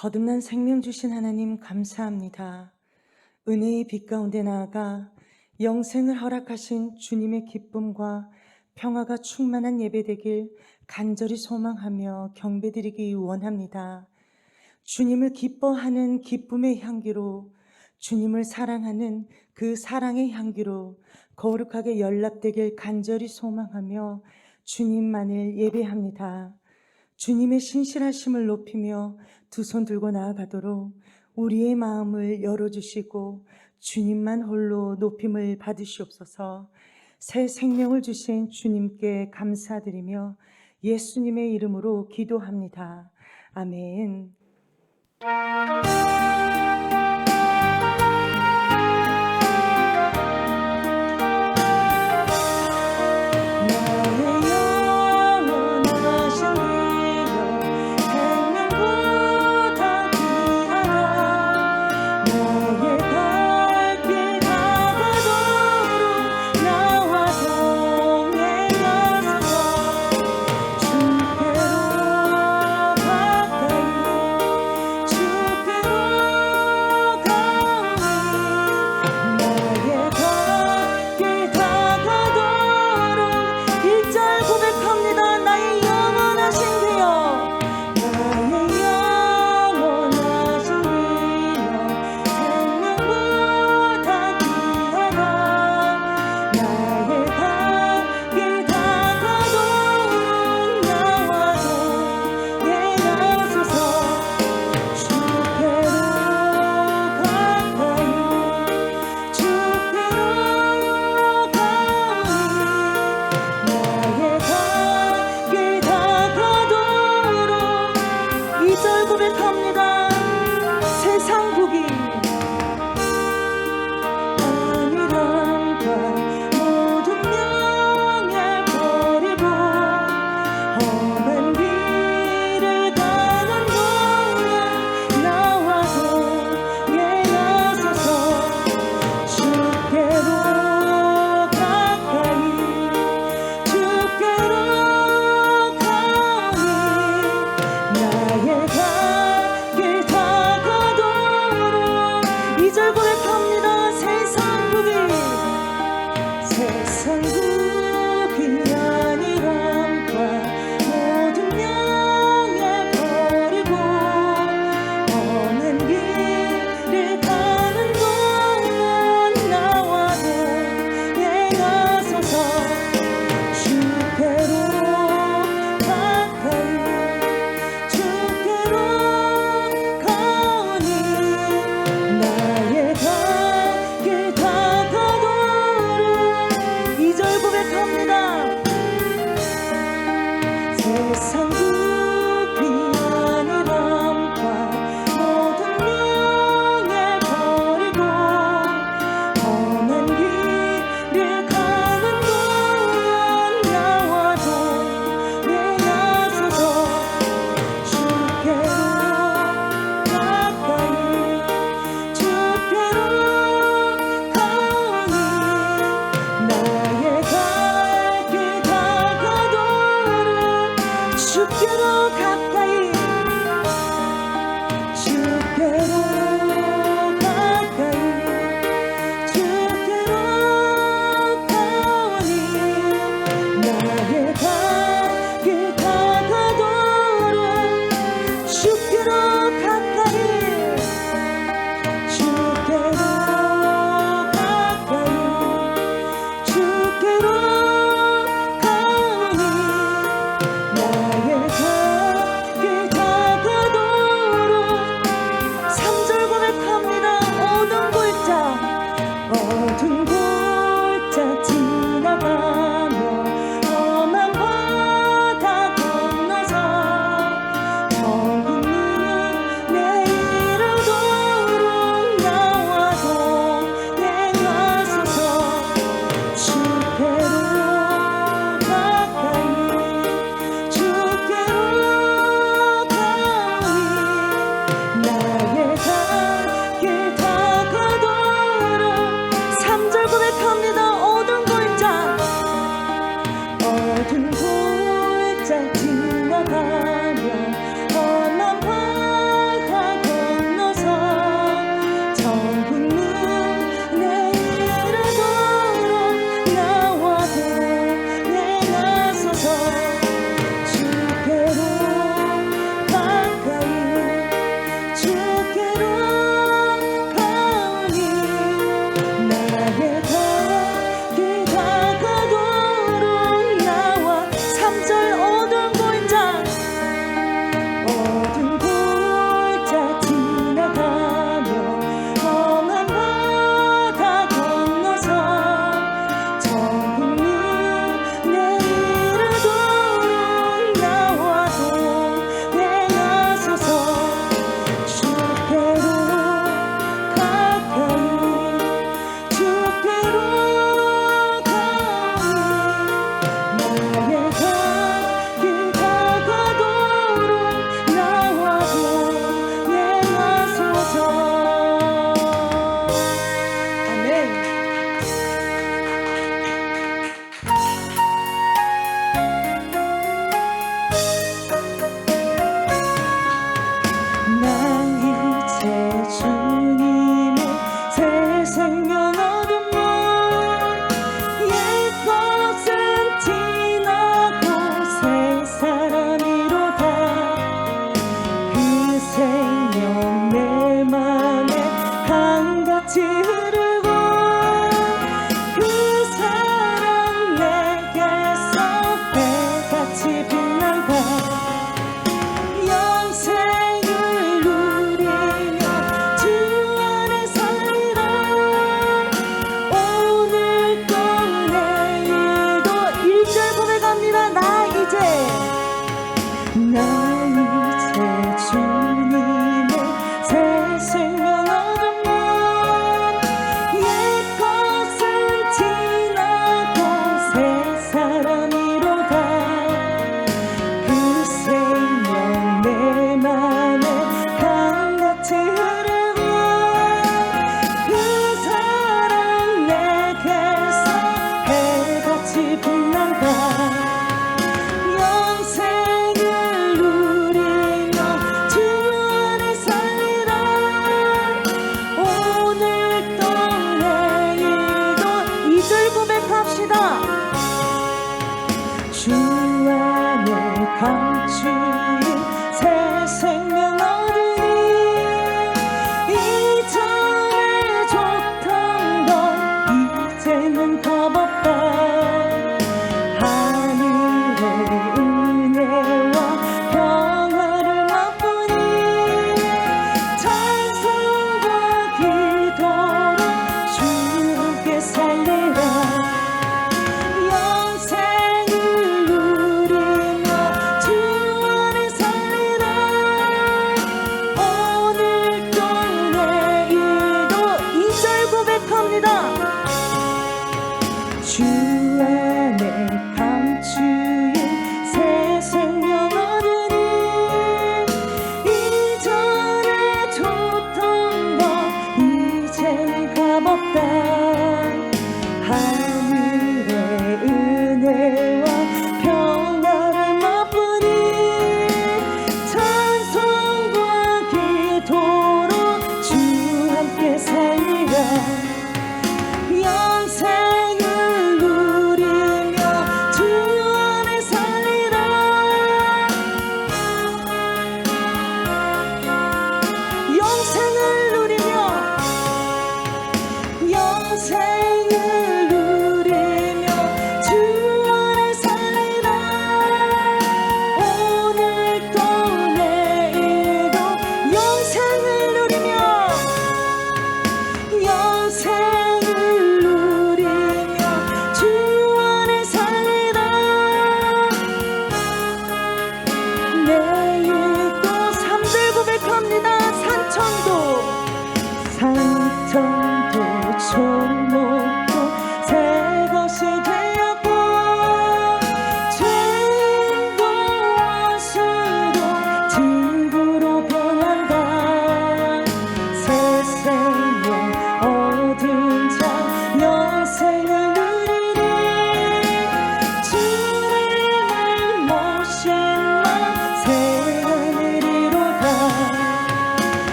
거듭난 생명 주신 하나님 감사합니다. 은혜의 빛 가운데 나아가 영생을 허락하신 주님의 기쁨과 평화가 충만한 예배되길 간절히 소망하며 경배드리기 원합니다. 주님을 기뻐하는 기쁨의 향기로, 주님을 사랑하는 그 사랑의 향기로 거룩하게 연락되길 간절히 소망하며 주님만을 예배합니다. 주님의 신실하심을 높이며 두 손 들고 나아가도록 우리의 마음을 열어주시고 주님만 홀로 높임을 받으시옵소서. 새 생명을 주신 주님께 감사드리며 예수님의 이름으로 기도합니다. 아멘. 주께로 가까이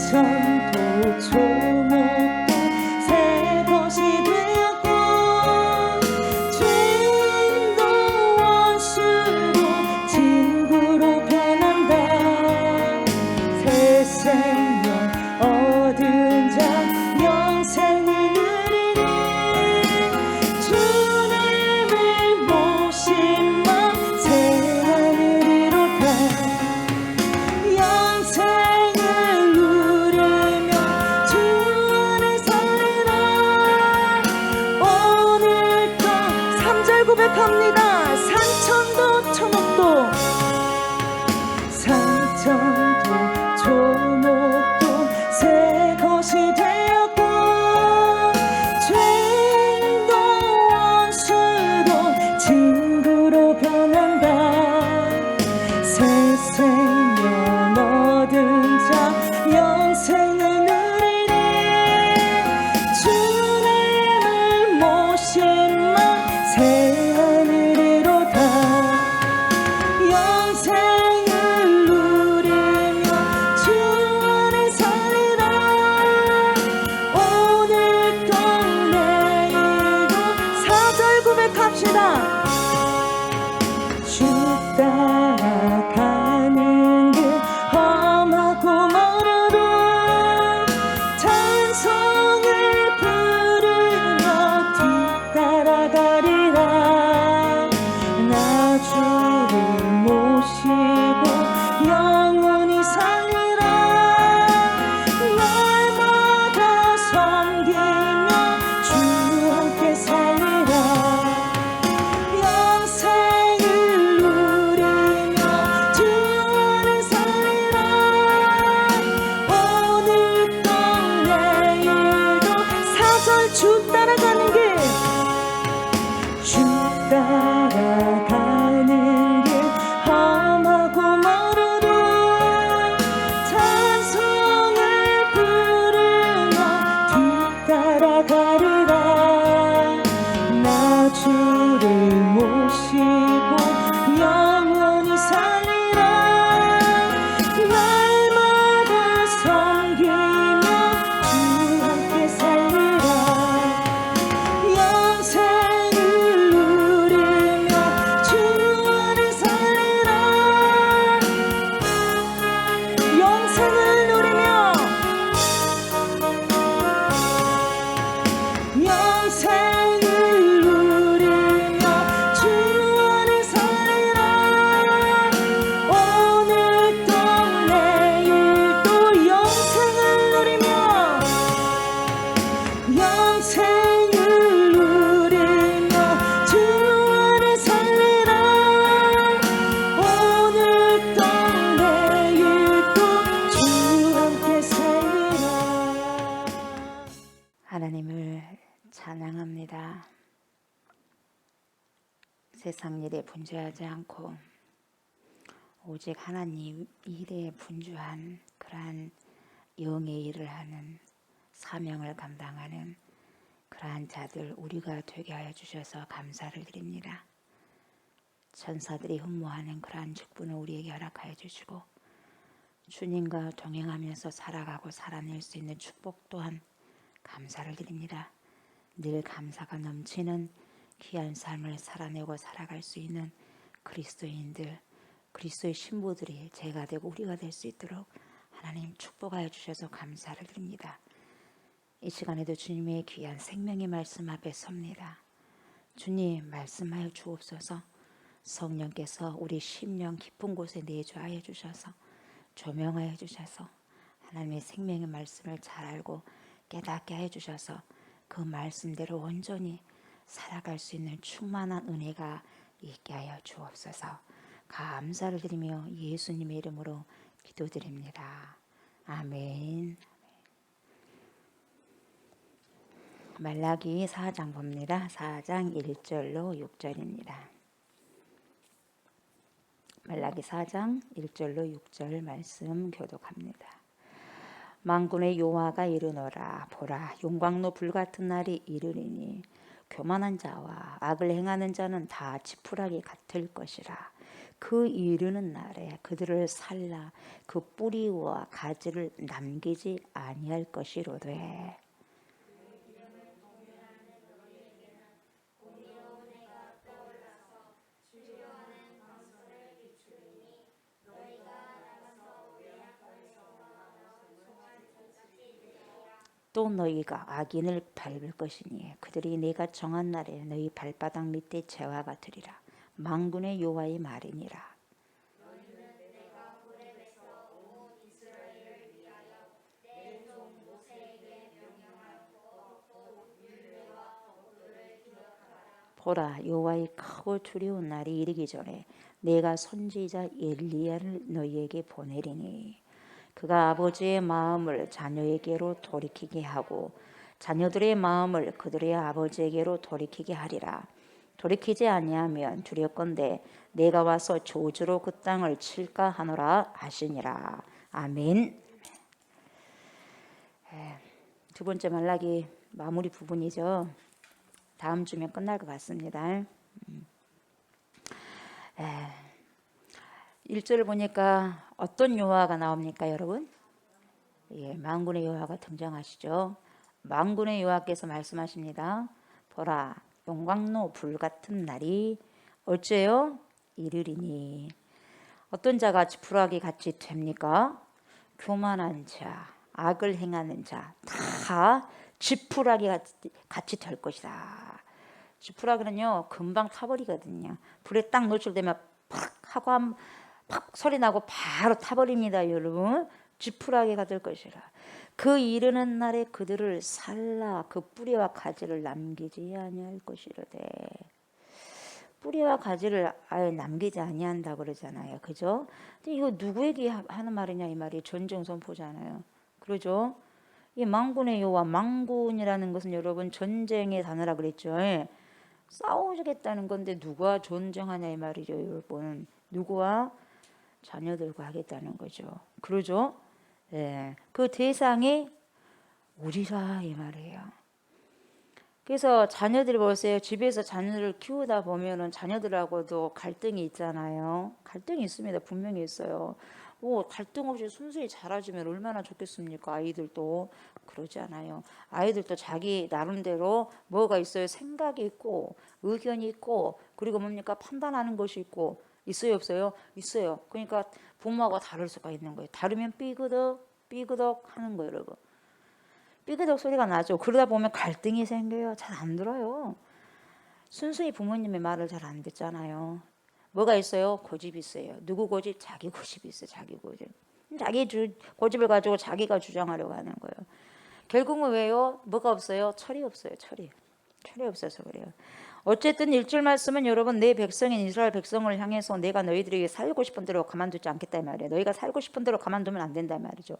산천도 조목도 새 것이 되었고 죄인도 원수도 친구로 변한다. 새 생명 얻은 자 영생을 누리니 주님을 모신 맘 새 하늘이로다. 영생을 누리며 주 안에 살리라. 오늘도 3절 고백합니다. 산천도 초목도 산천도 조목도 새 것이 되었고 죄인도 원수도 친구로 변한다. 새 생명 얻은 자 영생을 누리니 주님을 모신 맘 새 하늘이로다. 영생을 누리며 주 안에 살리라. 오늘도 내일도 4절 고백합시다. 주 따라가는 길 험하고 멀어도 찬송을 부르며 뒤따라가리라. 나 주를 모시고 영원히 살리라. 날마다 섬기며 주 함께 살리라. 영생을 누리며 주 안에 살리라. 오늘도 내일도 4절 주 따라가는 길 주 따라가는 길 험하고 멀어도 찬송을 부르며 뒤따라가리라. 나 주를 모시고 영원히 살리라. 날마다 섬기며 주 함께 살리라. 영생을 누리며 주 안에 살리라. 영생을 누리며 영생을 누리며 주 안에 살리라. 오늘도 내일도 영생을 누리며 영생을 누리며 주 안에 살리라. 오늘도 내일도 주 함께 살리라. 하나님을 찬양합니다. 세상 일에 분주하지 않고 오직 하나님 일에 분주한 그러한 영의 일을 하는 사명을 감당하는 그러한 자들 우리가 되게 하여 주셔서 감사를 드립니다. 천사들이 흠모하는 그러한 직분을 우리에게 허락하여 주시고 주님과 동행하면서 살아가고 살아낼 수 있는 축복 또한 감사를 드립니다. 늘 감사가 넘치는 귀한 삶을 살아내고 살아갈 수 있는 그리스도인들, 그리스도의 신부들이 제가 되고 우리가 될 수 있도록 하나님 축복하여 주셔서 감사를 드립니다. 이 시간에도 주님의 귀한 생명의 말씀 앞에 섭니다. 주님 말씀하여 주옵소서. 성령께서 우리 심령 깊은 곳에 내주하여 주셔서 조명하여 주셔서 하나님의 생명의 말씀을 잘 알고 깨닫게 해 주셔서 그 말씀대로 온전히 살아갈 수 있는 충만한 은혜가 있게 하여 주옵소서. 감사를 드리며 예수님의 이름으로 기도드립니다. 아멘. 말라기 4장 봅니다. 4장 1절로 6절입니다. 말라기 4장 1절로 6절 말씀 교독합니다. 만군의 여호와가 이르노라. 보라, 용광로 불같은 날이 이르리니 교만한 자와 악을 행하는 자는 다 지푸라기 같을 것이라. 그 이르는 날에 그들을 살라 그 뿌리와 가지를 남기지 아니할 것이로되 또 너희가 악인을 밟을 것이니 그들이 내가 정한 날에 너희 발바닥 밑에 재와 같으리라. 만군의 여호와의 말이니라. 보라, 여호와의 크고 두려운 날이 이르기 전에 내가 선지자 엘리야를 너희에게 보내리니 그가 아버지의 마음을 자녀에게로 돌이키게 하고 자녀들의 마음을 그들의 아버지에게로 돌이키게 하리라. 돌이키지 아니하면 두렵건대 내가 와서 저주로 그 땅을 칠까 하노라 하시니라. 아멘. 두 번째 말라기 마무리 부분이죠. 다음 주면 끝날 것 같습니다. 1절을 보니까 어떤 여호와가 나옵니까, 여러분? 예, 만군의 여호와가 등장하시죠. 만군의 여호와께서 말씀하십니다. 보라, 용광로 불같은 날이 어째요? 이르리니. 어떤 자가 지푸라기 같이 됩니까? 교만한 자, 악을 행하는 자, 다 지푸라기 같이 될 것이다. 지푸라기는요, 금방 타버리거든요. 불에 딱 노출되면 팍 하고 팍 소리 나고 바로 타버립니다, 여러분. 지푸라기가 될 것이라. 그 이르는 날에 그들을 살라 그 뿌리와 가지를 남기지 아니할 것이로되. 뿌리와 가지를 아예 남기지 아니한다 그러잖아요, 그죠? 근데 이거 누구에게 하는 말이냐 이 말이 전쟁 선포잖아요, 그러죠? 이 만군의 여호와, 만군이라는 것은 여러분 전쟁의 단어라 그랬죠. 예. 싸우겠다는 건데 누구와 전쟁하냐 이 말이죠, 여러분. 누구와? 자녀들과 하겠다는 거죠. 그러죠? 예. 그 대상이 우리라 이 말이에요. 그래서 자녀들이 보세요. 집에서 자녀들을 키우다 보면은 자녀들하고도 갈등이 있잖아요. 갈등이 있습니다. 분명히 있어요. 갈등 없이 순수히 자라주면 얼마나 좋겠습니까? 아이들도 그러지 않아요. 아이들도 자기 나름대로 뭐가 있어요? 생각이 있고 의견이 있고 그리고 뭡니까? 판단하는 것이 있고 있어요, 없어요? 있어요. 그러니까 부모하고 다를 수가 있는 거예요. 다르면 삐그덕 하는 거예요, 여러분. 삐그덕 소리가 나죠. 그러다 보면 갈등이 생겨요. 잘 안 들어요. 순수히 부모님의 말을 잘 안 듣잖아요. 뭐가 있어요? 고집이 있어요. 누구 고집? 자기 고집이 있어요. 자기 고집. 자기 고집을 가지고 자기가 주장하려고 하는 거예요. 결국은 왜요? 뭐가 없어요? 철이 없어요. 철이 없어서 그래요. 어쨌든 1절 말씀은 여러분 내 백성인 이스라엘 백성을 향해서 내가 너희들에게 살고 싶은 대로 가만두지 않겠다 이 말이에요. 너희가 살고 싶은 대로 가만두면 안 된다 이 말이죠.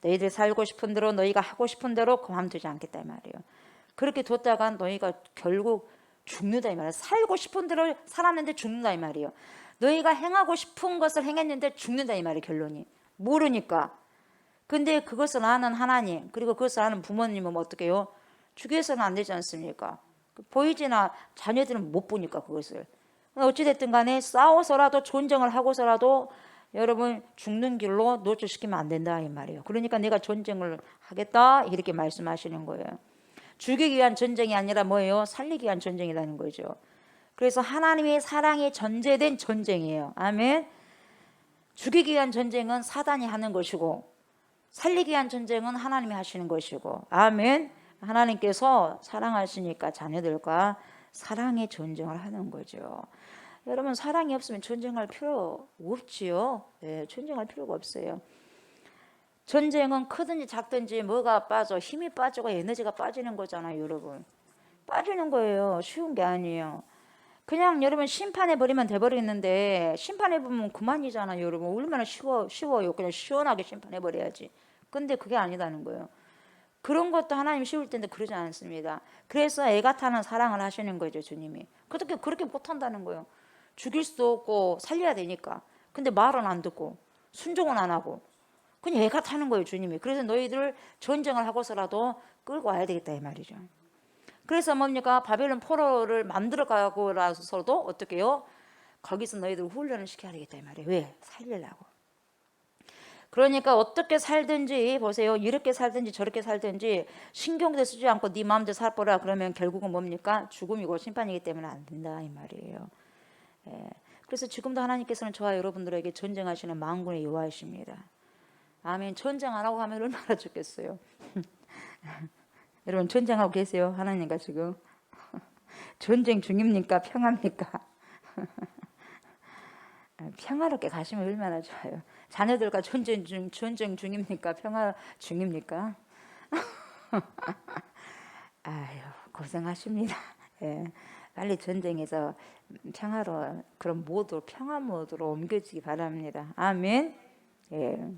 너희들이 살고 싶은 대로 너희가 하고 싶은 대로 가만두지 않겠다 이 말이에요. 그렇게 뒀다가 너희가 결국 죽는다 이 말이에요. 살고 싶은 대로 살았는데 죽는다 이 말이에요. 너희가 행하고 싶은 것을 행했는데 죽는다 이 말이에요. 결론이. 모르니까. 근데 그것을 아는 하나님 그리고 그것을 아는 부모님은 어떻게 해요? 죽여서는 안 되지 않습니까? 보이지나 자녀들은 못 보니까 그것을. 어찌됐든 간에 싸워서라도 전쟁을 하고서라도 여러분 죽는 길로 노출시키면 안 된다 이 말이에요. 그러니까 내가 전쟁을 하겠다 이렇게 말씀하시는 거예요. 죽이기 위한 전쟁이 아니라 뭐예요? 살리기 위한 전쟁이라는 거죠. 그래서 하나님의 사랑이 전제된 전쟁이에요. 아멘. 죽이기 위한 전쟁은 사단이 하는 것이고 살리기 위한 전쟁은 하나님이 하시는 것이고 아멘. 하나님께서 사랑하시니까 자녀들과 사랑의 전쟁을 하는 거죠. 여러분 사랑이 없으면 전쟁할 필요 없지요. 네, 전쟁할 필요가 없어요. 전쟁은 크든지 작든지 뭐가 빠져 힘이 빠지고 에너지가 빠지는 거잖아요. 여러분 빠지는 거예요. 쉬운 게 아니에요. 그냥 여러분 심판해버리면 돼버리는데 심판해보면 그만이잖아요. 여러분 얼마나 쉬워요. 그냥 시원하게 심판해버려야지. 근데 그게 아니다는 거예요. 그런 것도 하나님 쉬울 텐데 그러지 않습니다. 그래서 애가 타는 사랑을 하시는 거죠. 주님이 그렇게 못한다는 거예요. 죽일 수도 없고 살려야 되니까. 근데 말은 안 듣고 순종은 안 하고 그냥 애가 타는 거예요. 주님이. 그래서 너희들 전쟁을 하고서라도 끌고 와야 되겠다 이 말이죠. 그래서 뭡니까? 바벨론 포로를 만들어 가고라서도 어떻게 해요? 거기서 너희들 훈련을 시켜야 되겠다 이 말이에요. 왜? 살리려고. 그러니까 어떻게 살든지 보세요. 이렇게 살든지 저렇게 살든지 신경도 쓰지 않고 네 마음대로 살거라 그러면 결국은 뭡니까? 죽음이고 심판이기 때문에 안 된다 이 말이에요. 예. 그래서 지금도 하나님께서는 저와 여러분들에게 전쟁하시는 만군의 여호와이십니다. 아멘. 전쟁 안 하고 하면 얼마나 좋겠어요. 여러분 전쟁하고 계세요? 하나님과 지금 전쟁 중입니까? 평화입니까? 평화롭게 가시면 얼마나 좋아요. 자녀들과 전쟁 중입니까? 평화 중입니까? 아유 고생하십니다. 예, 빨리 전쟁에서 평화로 그런 모드 평화 모드로 옮겨지기 바랍니다. 아멘. 예.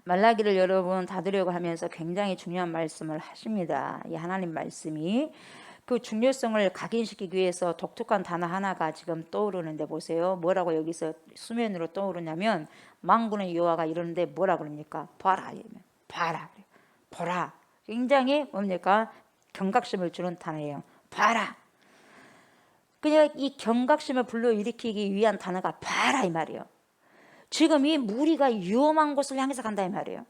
말라기를 여러분 닫으려고 하면서 굉장히 중요한 말씀을 하십니다. 이 하나님 말씀이 그 중요성을 각인시키기 위해서 독특한 단어 하나가 지금 떠오르는데 보세요. 뭐라고 여기서 수면으로 떠오르냐면 만군의 여호와가 이러는데 뭐라 그럽니까? 봐라. 봐라. 보라. 굉장히 뭡니까? 경각심을 주는 단어예요. 봐라. 그냥 이 경각심을 불러일으키기 위한 단어가 봐라 이 말이에요. 지금 이 무리가 위험한 곳을 향해서 간다 이 말이에요.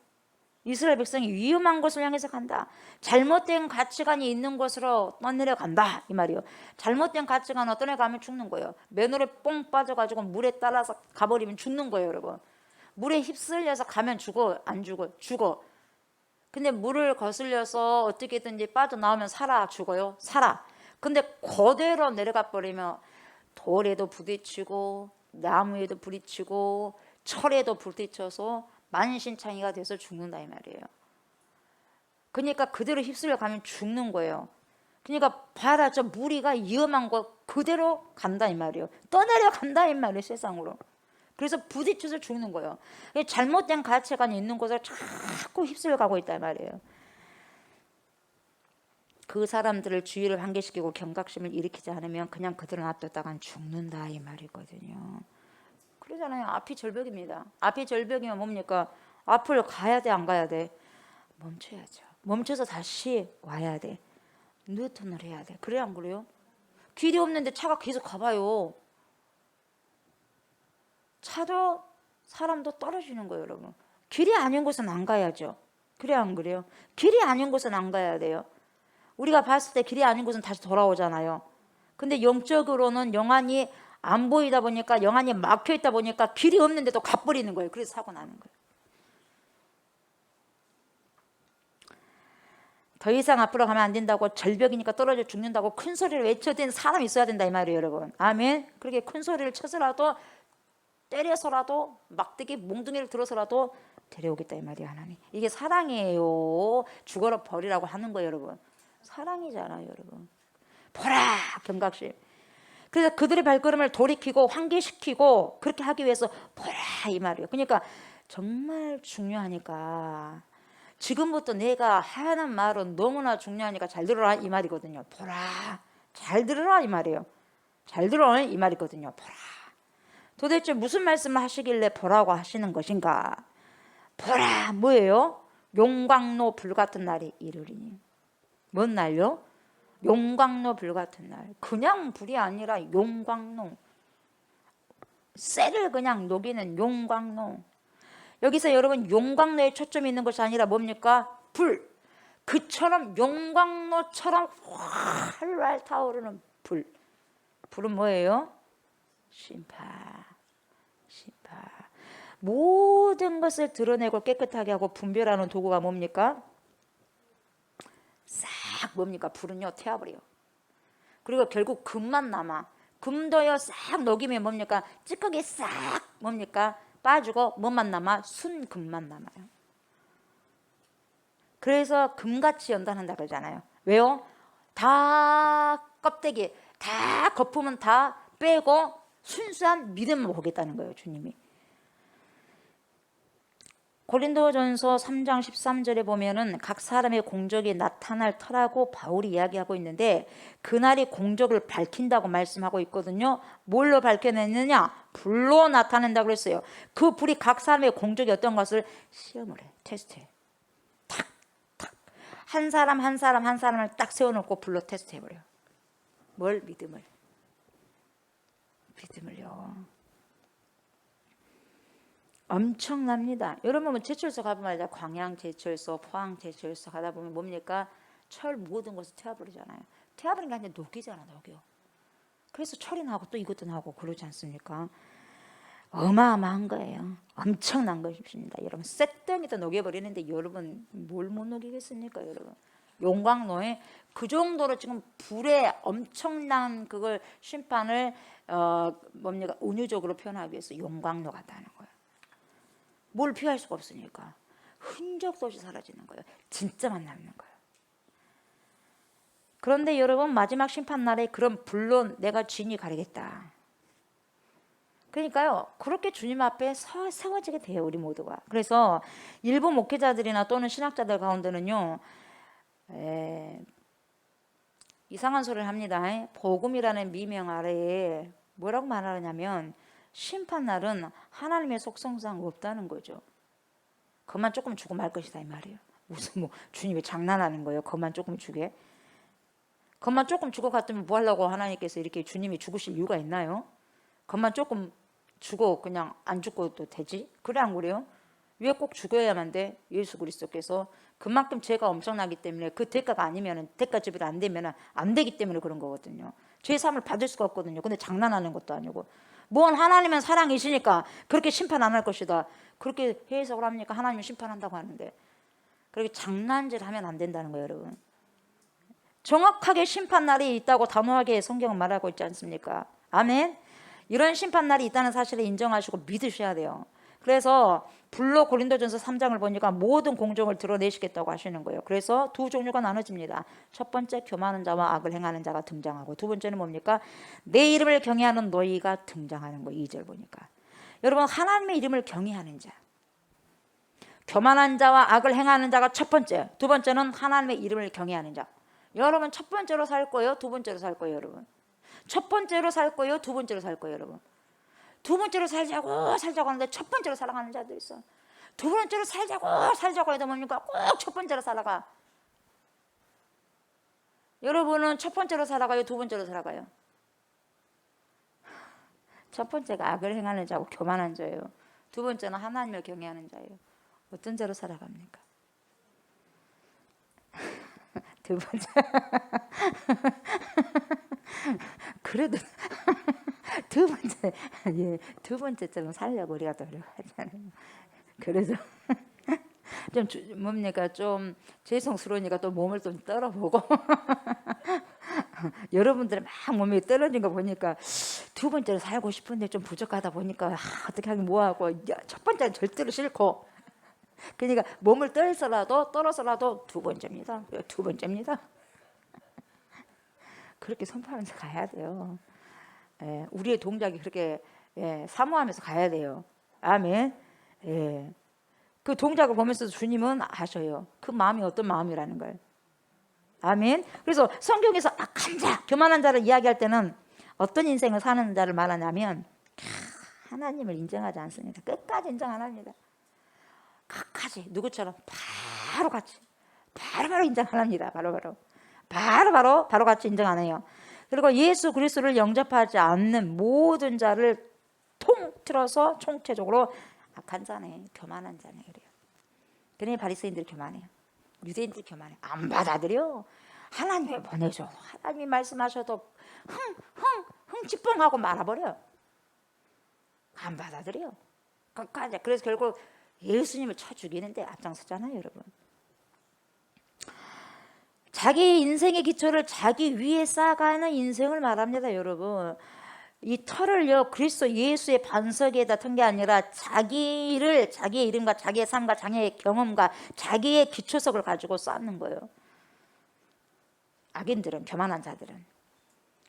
이스라엘 백성이 위험한 곳을 향해서 간다. 잘못된 가치관이 있는 곳으로 떠내려간다 이 말이에요. 잘못된 가치관 떠내가면 죽는 거예요. 맨홀에 뽕 빠져가지고 물에 따라서 가버리면 죽는 거예요 여러분. 물에 휩쓸려서 가면 죽어 안 죽어? 죽어. 근데 물을 거슬려서 어떻게든지 빠져나오면 살아 죽어요? 살아. 근데 그대로 내려가 버리면 돌에도 부딪히고 나무에도 부딪히고 철에도 부딪혀서 만신창이가 돼서 죽는다 이 말이에요. 그러니까 그대로 휩쓸려 가면 죽는 거예요. 그러니까 봐라 저 무리가 위험한 거 그대로 간다 이 말이에요. 떠내려 간다 이 말이에요 세상으로. 그래서 부딪혀서 죽는 거예요. 잘못된 가치관이 있는 곳을 자꾸 휩쓸려 가고 있다 이 말이에요. 그 사람들을 주의를 환기시키고 경각심을 일으키지 않으면 그냥 그대로 놔뒀다간 죽는다 이 말이거든요. 그러잖아요. 앞이 절벽입니다. 앞이 절벽이면 뭡니까? 앞을 가야 돼 안 가야 돼? 멈춰야죠. 멈춰서 다시 와야 돼. 뉴턴을 해야 돼. 그래 안 그래요? 길이 없는데 차가 계속 가봐요. 차도 사람도 떨어지는 거예요 여러분. 길이 아닌 곳은 안 가야죠. 그래 안 그래요? 길이 아닌 곳은 안 가야 돼요. 우리가 봤을 때 길이 아닌 곳은 다시 돌아오잖아요. 근데 영적으로는 영안이 안 보이다 보니까 영안이 막혀 있다 보니까 길이 없는데도 가버리는 거예요. 그래서 사고 나는 거예요. 더 이상 앞으로 가면 안 된다고 절벽이니까 떨어져 죽는다고 큰 소리를 외쳐댄 사람이 있어야 된다 이 말이에요 여러분. 아멘. 그렇게 큰 소리를 쳐서라도 때려서라도 막대기 몽둥이를 들어서라도 데려오겠다 이 말이에요 하나님. 이게 사랑이에요. 죽어라 버리라고 하는 거예요 여러분. 사랑이잖아요 여러분. 보라 경각심. 그래서 그들의 발걸음을 돌이키고 환기시키고 그렇게 하기 위해서 보라 이 말이에요. 그러니까 정말 중요하니까 지금부터 내가 하는 말은 너무나 중요하니까 잘 들어라 이 말이거든요. 보라 잘 들어라 이 말이에요. 잘 들어라 이 말이거든요. 보라. 도대체 무슨 말씀을 하시길래 보라고 하시는 것인가? 보라 뭐예요? 용광로 불같은 날이 이르리니. 뭔 날요? 용광로 불같은 날. 그냥 불이 아니라 용광로. 쇠를 그냥 녹이는 용광로. 여기서 여러분 용광로에 초점이 있는 것이 아니라 뭡니까? 불. 그처럼 용광로처럼 활활 타오르는 불. 불은 뭐예요? 심판. 심판. 모든 것을 드러내고 깨끗하게 하고 분별하는 도구가 뭡니까? 싹 뭡니까? 불은요 태워버려요. 그리고 결국 금만 남아. 금도요 싹 녹이면 뭡니까? 찌꺼기 싹 뭡니까? 빠지고 뭐만 남아? 순금만 남아요. 그래서 금같이 연단한다 그러잖아요. 왜요? 다 껍데기 다 거품은 다 빼고 순수한 믿음만 보겠다는 거예요 주님이. 고린도전서 3장 13절에 보면은 각 사람의 공적이 나타날 터라고 바울이 이야기하고 있는데 그날이 공적을 밝힌다고 말씀하고 있거든요. 뭘로 밝혀냈느냐? 불로 나타낸다고 그랬어요. 그 불이 각 사람의 공적이 어떤 것을 시험을 해. 테스트해. 탁탁 한 사람 한 사람 한 사람을 딱 세워놓고 불로 테스트해버려요. 뭘? 믿음을. 믿음을요. 엄청납니다. 여러분 뭐 제철소 가보면 알죠. 광양 제철소, 포항 제철소 가다 보면 뭡니까? 철 모든 것을 태워버리잖아요. 태워버린 게 아니라 녹이잖아, 녹여. 그래서 철이 나고 또 이것도 나고 그러지 않습니까? 어마어마한 거예요. 엄청난 것입니다. 여러분 쇳덩이도 녹여버리는데 여러분 뭘 못 녹이겠습니까? 여러분 용광로에 그 정도로 지금 불의 엄청난 그걸 심판을 뭡니까? 은유적으로 표현하기 위해서 용광로 같다는 거예요. 뭘 피할 수가 없으니까 흔적도 없이 사라지는 거예요. 진짜만 남는 거예요. 그런데 여러분 마지막 심판날에 그런 불로 내가 진이 가리겠다. 그러니까요 그렇게 주님 앞에 세워지게 돼요, 우리 모두가. 그래서 일부 목회자들이나 또는 신학자들 가운데는요 이상한 소리를 합니다. 복음이라는 미명 아래에 뭐라고 말하냐면 심판날은 하나님의 속성상 없다는 거죠. 그만 조금 주고 말 것이다 이 말이에요. 무슨 뭐 주님이 장난하는 거예요. 그만 조금 주게. 그만 조금 주고 갔으면 뭐 하려고 하나님께서 이렇게 주님이 죽으실 이유가 있나요? 그만 조금 주고 그냥 안 죽고도 되지? 그래 안 그래요? 왜 꼭 죽어야만 돼? 예수 그리스도께서 그만큼 죄가 엄청나기 때문에 그 대가가 아니면 대가 지불이 안 되면 안 되기 때문에 그런 거거든요. 죄 사함을 받을 수가 없거든요. 근데 장난하는 것도 아니고 뭔 하나님은 사랑이시니까 그렇게 심판 안 할 것이다. 그렇게 해석을 합니까? 하나님은 심판한다고 하는데 그렇게 장난질 하면 안 된다는 거예요, 여러분. 정확하게 심판날이 있다고 단호하게 성경은 말하고 있지 않습니까? 아멘. 이런 심판날이 있다는 사실을 인정하시고 믿으셔야 돼요. 그래서 불로 고린도전서 3장을 보니까 모든 공정을 드러내시겠다고 하시는 거예요. 그래서 두 종류가 나눠집니다. 첫 번째 교만한 자와 악을 행하는 자가 등장하고 두 번째는 뭡니까? 내 이름을 경외하는 너희가 등장하는 거예요. 2절 보니까. 여러분 하나님의 이름을 경외하는 자, 교만한 자와 악을 행하는 자가 첫 번째, 두 번째는 하나님의 이름을 경외하는 자. 여러분 첫 번째로 살 거예요? 두 번째로 살 거예요? 여러분 첫 번째로 살 거예요? 두 번째로 살 거예요? 여러분 두 번째로 살자고 하는데 첫 번째로 살아가는 자도 있어. 두 번째로 살자고 해도 뭡니까? 꼭 첫 번째로 살아가. 여러분은 첫 번째로 살아가요? 두 번째로 살아가요? 첫 번째가 악을 행하는 자고 교만한 자예요. 두 번째는 하나님을 경외하는 자예요. 어떤 자로 살아갑니까? 두 번째 그래도 두 번째 두 번째처럼 살려고 우리가 노력하잖아요. 그래서 좀 뭡니까 좀 죄송스러우니까 또 몸을 좀 떨어보고 여러분들 막 몸이 떨어진 거 보니까 두 번째로 살고 싶은데 좀 부족하다 보니까 어떻게 하긴 뭐하고 첫 번째는 절대로 싫고 그러니까 몸을 떨어서라도 두 번째입니다. 두 번째입니다. 그렇게 선포하면서 가야 돼요. 우리의 동작이 그렇게 사모하면서 가야 돼요. 아멘. 그 동작을 보면서 주님은 아셔요. 그 마음이 어떤 마음이라는 걸. 아멘. 그래서 성경에서 악한 자, 교만한 자를 이야기할 때는 어떤 인생을 사는 자를 말하냐면 하나님을 인정하지 않습니다. 끝까지 인정 안 합니다. 끝까지 누구처럼 바로 인정 안 합니다. 바로 같이 인정 안 해요. 그리고 예수 그리스도를 영접하지 않는 모든 자를 통틀어서 총체적으로 악한 자네, 교만한 자네 그래요. 그러니 바리새인들이 교만해요. 유대인들이 교만해요. 안 받아들여. 하나님 왜 보내줘? 하나님이 말씀하셔도 흥치뻥하고 말아버려. 안 받아들여. 그래서 결국 예수님을 쳐 죽이는데 앞장서잖아요, 여러분. 자기 인생의 기초를 자기 위에 쌓아가는 인생을 말합니다, 여러분. 이 터를요 그리스도 예수의 반석에다 턴 게 아니라 자기의 이름과 자기의 삶과 자기의 경험과 자기의 기초석을 가지고 쌓는 거예요. 악인들은, 교만한 자들은.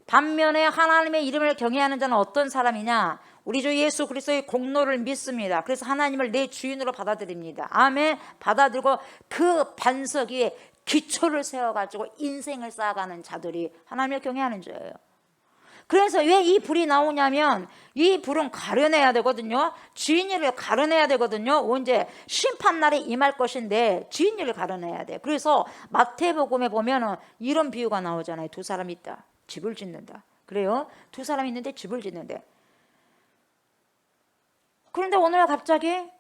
반면에 하나님의 이름을 경외하는 자는 어떤 사람이냐? 우리 주 예수 그리스도의 공로를 믿습니다. 그래서 하나님을 내 주인으로 받아들입니다. 아멘. 받아들고 그 반석 위에 기초를 세워가지고 인생을 쌓아가는 자들이 하나님을 경외하는 자예요. 그래서 왜 이 불이 나오냐면 이 불은 가려내야 되거든요. 주인을 가려내야 되거든요. 언제? 심판날에 임할 것인데 주인을 가려내야 돼. 그래서 마태복음에 보면은 이런 비유가 나오잖아요. 두 사람이 있다. 집을 짓는다. 그래요? 두 사람이 있는데 집을 짓는데 그런데 오늘 갑자기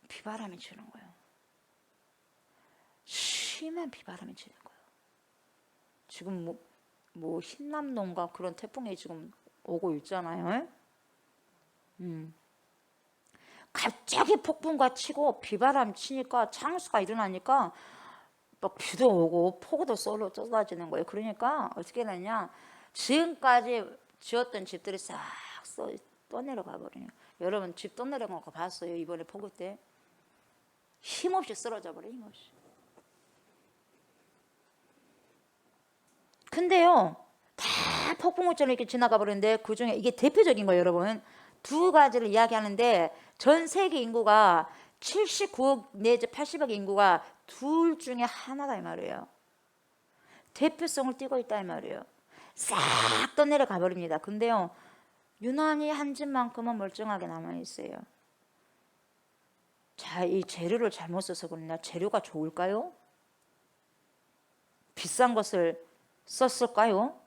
비바람이 치는 거예요. 심한 비바람이 치는 거예요. 지금 뭐 흰남노인가 그런 태풍이 지금 오고 있잖아요. 갑자기 폭풍과 치고 비바람 치니까 창수가 일어나니까 막 비도 오고 폭우도 쏟아지는 거예요. 그러니까 어떻게 되냐, 지금까지 지었던 집들이 싹 떠내려가 버려요. 여러분 집 떠내려간 거 봤어요? 이번에 폭우 때 힘없이 쓰러져 버려요. 힘없이. 근데요, 다 폭풍우처럼 이렇게 지나가 버리는데 그 중에 이게 대표적인 거예요. 여러분 두 가지를 이야기하는데, 전 세계 인구가 79억 내지 80억 인구가 둘 중에 하나다 이 말이에요. 대표성을 띠고 있다 이 말이에요. 싹 떠내려가 버립니다. 근데요, 유난히 한 집만큼은 멀쩡하게 남아있어요. 자, 이 재료를 잘못 써서 그러나 재료가 좋을까요? 비싼 것을 썼을까요?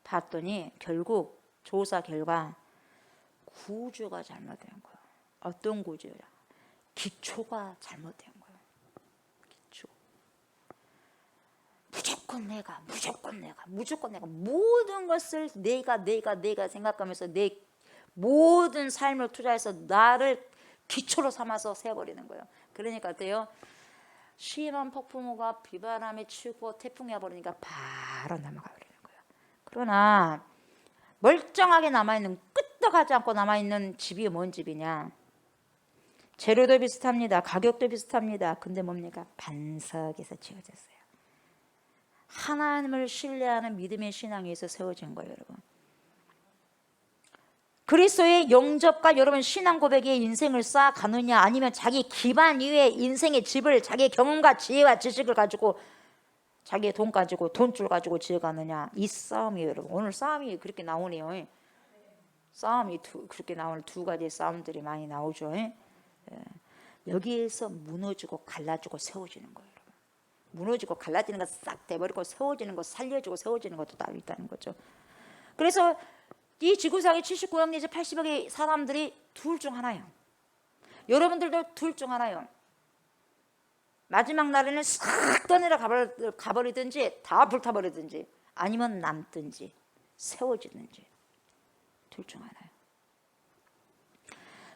봤더니 결국 조사 결과 구조가 잘못된 거예요. 어떤 구조야? 기초가 잘못된 거예요. 기초. 무조건 내가 모든 것을 내가 생각하면서 내 모든 삶을 투자해서 나를 기초로 삼아서 세워버리는 거예요. 그러니까 어때요? 심한 폭풍우가 비바람이 치고 태풍이 와버리니까 바로 넘어가 버리는 거예요. 그러나 멀쩡하게 남아있는, 끄떡하지 않고 남아있는 집이 뭔 집이냐? 재료도 비슷합니다. 가격도 비슷합니다. 근데 뭡니까? 반석에서 지어졌어요. 하나님을 신뢰하는 믿음의 신앙에 의해서 세워진 거예요. 여러분, 그리스도의 영접과 여러분 신앙 고백에 인생을 쌓아가느냐, 아니면 자기 기반 위에 인생의 집을 자기 경험과 지혜와 지식을 가지고 자기의 돈 가지고 돈줄 가지고 지어가느냐, 이 싸움이에요. 여러분 오늘 싸움이 그렇게 나오네요. 싸움이 그렇게 나오는 두 가지의 싸움들이 많이 나오죠. 여기에서 무너지고 갈라지고 세워지는 거예요. 여러분. 무너지고 갈라지는 거 싹 돼버리고 세워지는 거, 살려주고 세워지는 것도 따로 있다는 거죠. 그래서 이 지구상에 79억 내지 80억의 사람들이 둘 중 하나예요. 여러분들도 둘 중 하나예요. 마지막 날에는 싹 떠내려 가버리든지 다 불타버리든지, 아니면 남든지 세워지든지, 둘 중 하나예요.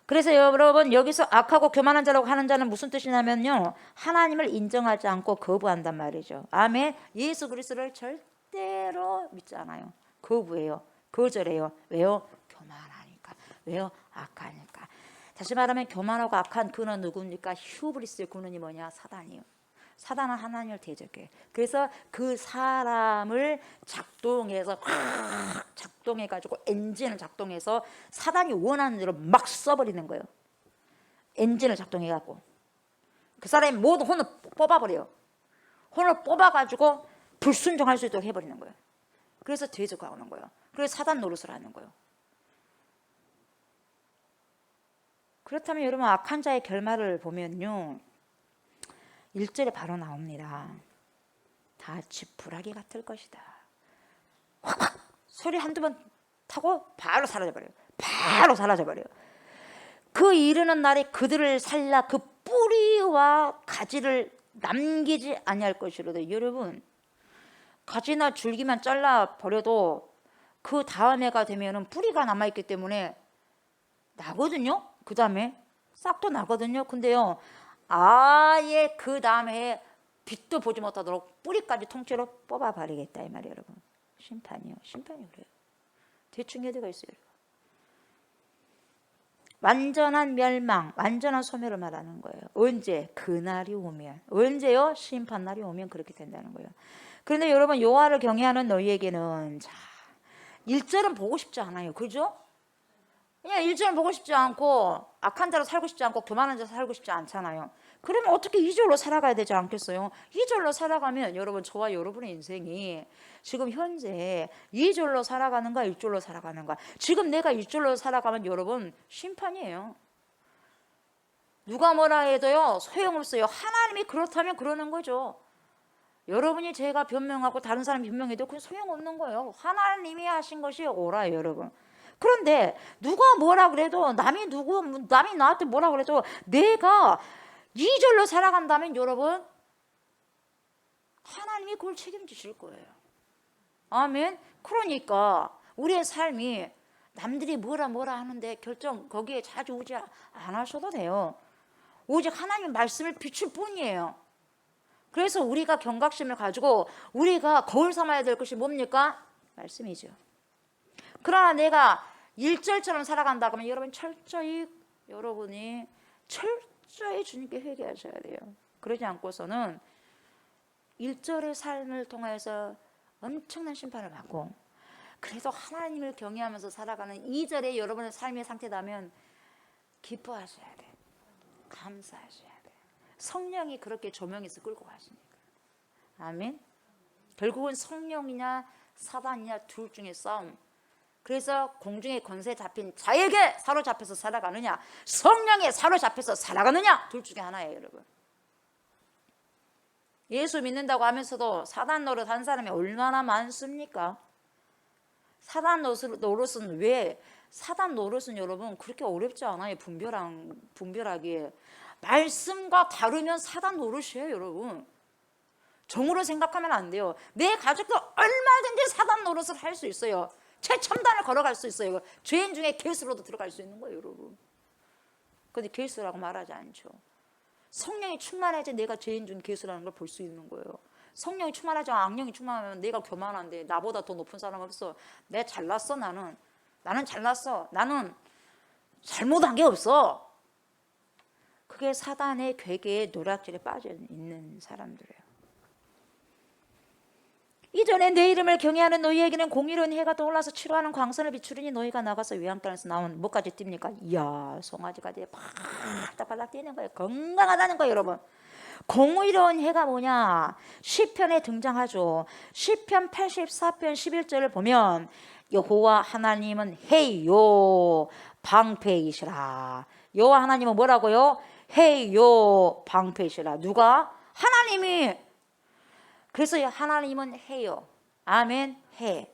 그래서 여러분 여기서 악하고 교만한 자라고 하는 자는 무슨 뜻이냐면요, 하나님을 인정하지 않고 거부한단 말이죠. 아멘. 예수 그리스도를 절대로 믿지 않아요. 거부해요. 거절해요. 왜요? 교만하니까. 왜요? 악하니까. 다시 말하면 교만하고 악한 그는 누굽니까? 휴브리스의 그는이 뭐냐? 사단이요. 사단은 하나님을 대적해. 그래서 그 사람을 작동해가지고 엔진을 작동해서 사단이 원하는 대로 막 써버리는 거예요. 엔진을 작동해갖고 그 사람의 모든 혼을 뽑아버려요. 혼을 뽑아가지고 불순종할 수 있도록 해버리는 거예요. 그래서 대적하는 거예요. 그래서 사단 노릇을 하는 거예요. 그렇다면 여러분 악한 자의 결말을 보면요, 1절에 바로 나옵니다. 다 지푸라기 같을 것이다. 확 소리 한두 번 타고 바로 사라져버려요. 바로 사라져버려요. 그 이르는 날에 그들을 살라 그 뿌리와 가지를 남기지 아니할 것이로다. 여러분 가지나 줄기만 잘라버려도 그 다음 해가 되면은 뿌리가 남아있기 때문에 나거든요. 그 다음에 싹도 나거든요. 근데요, 아예 그 다음 해에 빛도 보지 못하도록 뿌리까지 통째로 뽑아버리겠다 이 말이에요. 여러분 심판이요. 심판이 그래요. 대충 해도가 있어요. 완전한 멸망, 완전한 소멸을 말하는 거예요. 언제? 그날이 오면. 언제요? 심판날이 오면 그렇게 된다는 거예요. 그런데 여러분 여호와를 경외하는 너희에게는, 자 1절은 보고 싶지 않아요. 그죠? 그냥 1절은 보고 싶지 않고 악한 자로 살고 싶지 않고 교만한 자로 살고 싶지 않잖아요. 그러면 어떻게 2절로 살아가야 되지 않겠어요? 2절로 살아가면 여러분 저와 여러분의 인생이 지금 현재 2절로 살아가는가 1절로 살아가는가. 지금 내가 1절로 살아가면 여러분 심판이에요. 누가 뭐라 해도요 소용없어요. 하나님이 그렇다면 그러는 거죠. 여러분이 제가 변명하고 다른 사람이 변명해도 그건 소용없는 거예요. 하나님이 하신 것이 옳아요. 여러분 그런데 누가 뭐라 그래도 남이 나한테 뭐라 그래도 내가 2절로 살아간다면 여러분 하나님이 그걸 책임지실 거예요. 아멘. 그러니까 우리의 삶이 남들이 뭐라 하는데 결정 거기에 좌지우지 안 하셔도 돼요. 오직 하나님 말씀을 비출 뿐이에요. 그래서 우리가 경각심을 가지고 우리가 거울 삼아야 될 것이 뭡니까? 말씀이죠. 그러나 내가 1절처럼 살아간다 그러면 여러분이 철저히 주님께 회개하셔야 돼요. 그러지 않고서는 1절의 삶을 통해서 엄청난 심판을 받고, 그래도 하나님을 경외하면서 살아가는 2절의 여러분의 삶의 상태라면 기뻐하셔야 돼요. 감사하셔야 돼요. 성령이 그렇게 조명해서 끌고 가시니까. 아멘. 결국은 성령이냐 사단이냐 둘 중에 싸움. 그래서 공중의 권세 잡힌 자에게 사로잡혀서 살아가느냐, 성령에 사로잡혀서 살아가느냐, 둘 중에 하나예요, 여러분. 예수 믿는다고 하면서도 사단 노릇 한 사람이 얼마나 많습니까? 사단 노릇은 왜? 사단 노릇은 여러분 그렇게 어렵지 않아요. 분별하기에. 말씀과 다르면 사단 노릇이에요, 여러분. 정으로 생각하면 안 돼요. 내 가족도 얼마든지 사단 노릇을 할 수 있어요. 최첨단을 걸어갈 수 있어요. 죄인 중에 괴수로도 들어갈 수 있는 거예요, 여러분. 그런데 괴수라고 말하지 않죠. 성령이 충만해야지 내가 죄인 중 괴수라는 걸 볼 수 있는 거예요. 성령이 충만하지 않아 악령이 충만하면 내가 교만한데 나보다 더 높은 사람 없어. 내가 잘났어. 나는 잘났어. 나는 잘못한 게 없어. 그게 사단의 괴계의 노략질에 빠져 있는 사람들이에요. 이전에 내 이름을 경외하는 너희에게는 공의로운 해가 떠올라서 치료하는 광선을 비추리니 너희가 나가서 외양간에서 나온 뭐까지 띱니까? 이야, 송아지까지 바닥바닥 뛰는 거예요. 건강하다는 거예요, 여러분. 공의로운 해가 뭐냐? 시편에 등장하죠. 시편 84편 11절을 보면 여호와 하나님은 해요 방패이시라. 여호와 하나님은 뭐라고요? 해요 방패이시라. 누가? 하나님이. 그래서 하나님은 해요. 아멘. 해.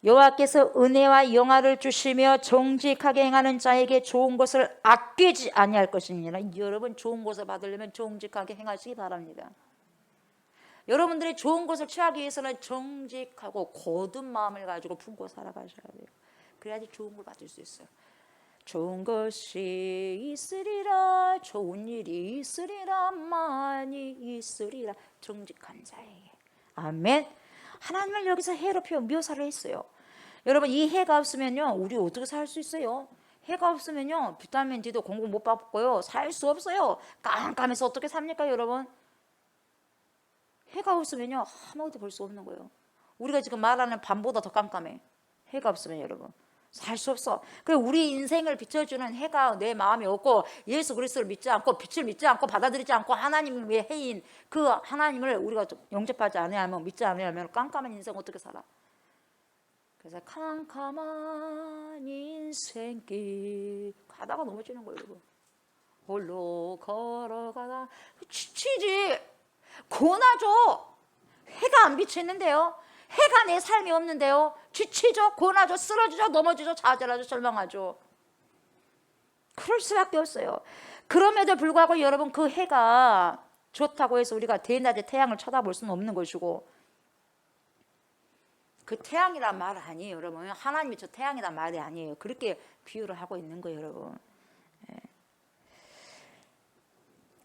여호와께서 은혜와 영화를 주시며 정직하게 행하는 자에게 좋은 것을 아끼지 아니할 것이니라. 여러분 좋은 것을 받으려면 정직하게 행하시기 바랍니다. 여러분들이 좋은 것을 취하기 위해서는 정직하고 고든 마음을 가지고 품고 살아가셔야 돼요. 그래야지 좋은 걸 받을 수 있어요. 좋은 것이 있으리라, 좋은 일이 있으리라, 많이 있으리라. 정직한 자에게. 아멘. 하나님을 여기서 해로 묘사를 했어요. 여러분 이 해가 없으면요 우리 어떻게 살 수 있어요? 해가 없으면요 비타민 D도 공급 못 받고요 살 수 없어요. 깜깜해서 어떻게 삽니까, 여러분? 해가 없으면요 아무것도 볼 수 없는 거예요. 우리가 지금 말하는 밤보다 더 깜깜해. 해가 없으면 여러분 살 수 없어. 그래서 우리 인생을 비춰주는 해가 내 마음에 없고 예수 그리스도를 믿지 않고 빛을 믿지 않고 받아들이지 않고 하나님의 해인 그 하나님을 우리가 영접하지 않으면 믿지 않으면 깜깜한 인생 어떻게 살아? 그래서 캄캄한 인생길 가다가 넘어지는 거예요, 여러분. 홀로 걸어가다 지치지. 고나죠. 해가 안 비치는데요. 해가 내 삶이 없는데요. 지치죠. 고나죠. 쓰러지죠. 넘어지죠. 좌절하죠. 절망하죠. 그럴 수밖에 없어요. 그럼에도 불구하고 여러분 그 해가 좋다고 해서 우리가 대낮에 태양을 쳐다볼 수는 없는 것이고 그 태양이란 말 아니에요, 여러분. 하나님이 저 태양이란 말이 아니에요. 그렇게 비유를 하고 있는 거예요, 여러분.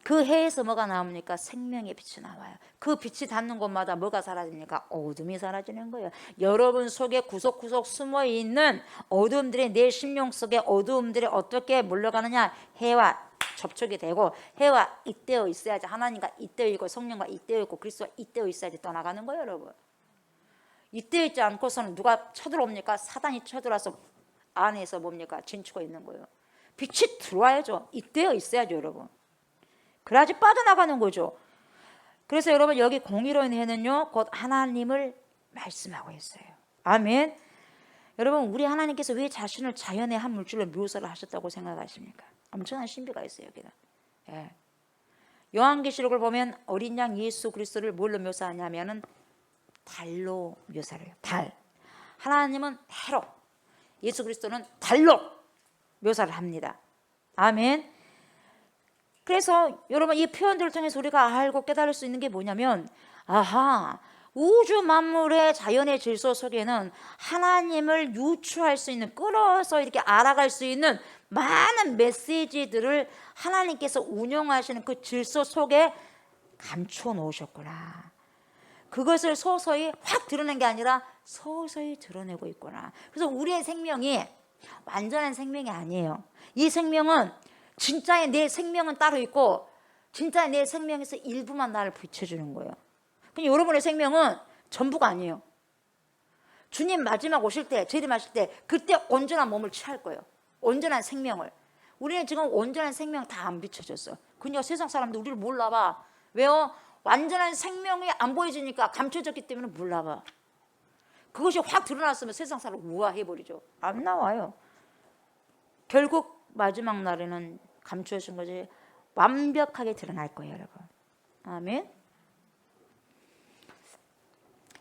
그 해에서 뭐가 나옵니까? 생명의 빛이 나와요. 그 빛이 닿는 곳마다 뭐가 사라집니까? 어둠이 사라지는 거예요. 여러분 속에 구석구석 숨어있는 어둠들이 내 심령 속에 어둠들이 어떻게 물러가느냐? 해와 접촉이 되고 해와 잇대어 있어야지 하나님과 잇대어 있고 성령과 잇대어 있고 그리스도와 잇대어 있어야지 떠나가는 거예요, 여러분. 잇대어 있지 않고서는 누가 쳐들어옵니까? 사단이 쳐들어와서 안에서 뭡니까? 진추고 있는 거예요. 빛이 들어와야죠. 잇대어 있어야죠, 여러분. 그래야지 빠져나가는 거죠. 그래서 여러분 여기 공의로운 해는요 곧 하나님을 말씀하고 있어요. 아멘. 여러분 우리 하나님께서 왜 자신을 자연의 한 물질로 묘사를 하셨다고 생각하십니까? 엄청난 신비가 있어요, 여기는. 예. 요한계시록을 보면 어린 양 예수 그리스도를 뭘로 묘사하냐면은 달로 묘사를 해요. 달. 하나님은 해로, 예수 그리스도는 달로 묘사를 합니다. 아멘. 그래서 여러분 이 표현들을 통해서 우리가 알고 깨달을 수 있는 게 뭐냐면, 아하, 우주 만물의 자연의 질서 속에는 하나님을 유추할 수 있는, 끌어서 이렇게 알아갈 수 있는 많은 메시지들을 하나님께서 운영하시는 그 질서 속에 감춰 놓으셨구나. 그것을 서서히 확 드러낸 게 아니라 서서히 드러내고 있구나. 그래서 우리의 생명이 완전한 생명이 아니에요. 이 생명은, 진짜의 내 생명은 따로 있고 진짜의 내 생명에서 일부만 나를 비춰주는 거예요. 그냥 여러분의 생명은 전부가 아니에요. 주님 마지막 오실 때, 재림하실 때, 그때 온전한 몸을 취할 거예요. 온전한 생명을. 우리는 지금 온전한 생명 다 안 비춰졌어. 그러니까 세상 사람들 우리를 몰라봐. 왜요? 완전한 생명이 안 보여지니까, 감춰졌기 때문에 몰라봐. 그것이 확 드러났으면 세상 사람 우아해버리죠. 안 나와요. 결국 마지막 날에는 감춰진 것이 완벽하게 드러날 거예요, 여러분. 아멘.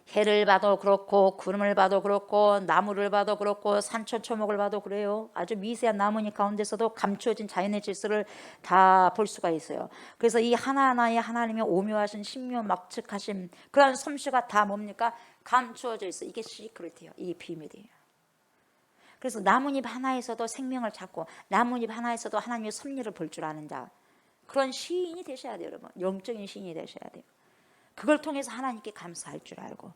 해를 봐도 그렇고, 구름을 봐도 그렇고, 나무를 봐도 그렇고, 산천초목을 봐도 그래요. 아주 미세한 나뭇잎 가운데서도 감추어진 자연의 질서를 다 볼 수가 있어요. 그래서 이 하나하나의 하나님의 오묘하신 신묘막측하심, 그런 솜씨가 다 뭡니까? 감추어져 있어요. 이게 시크릿이에요. 이게 비밀이에요. 그래서 나뭇잎 하나에서도 생명을 찾고, 나뭇잎 하나에서도 하나님의 섭리를 볼 줄 아는 자, 그런 시인이 되셔야 돼요, 여러분. 영적인 시인이 되셔야 돼요. 그걸 통해서 하나님께 감사할 줄 알고.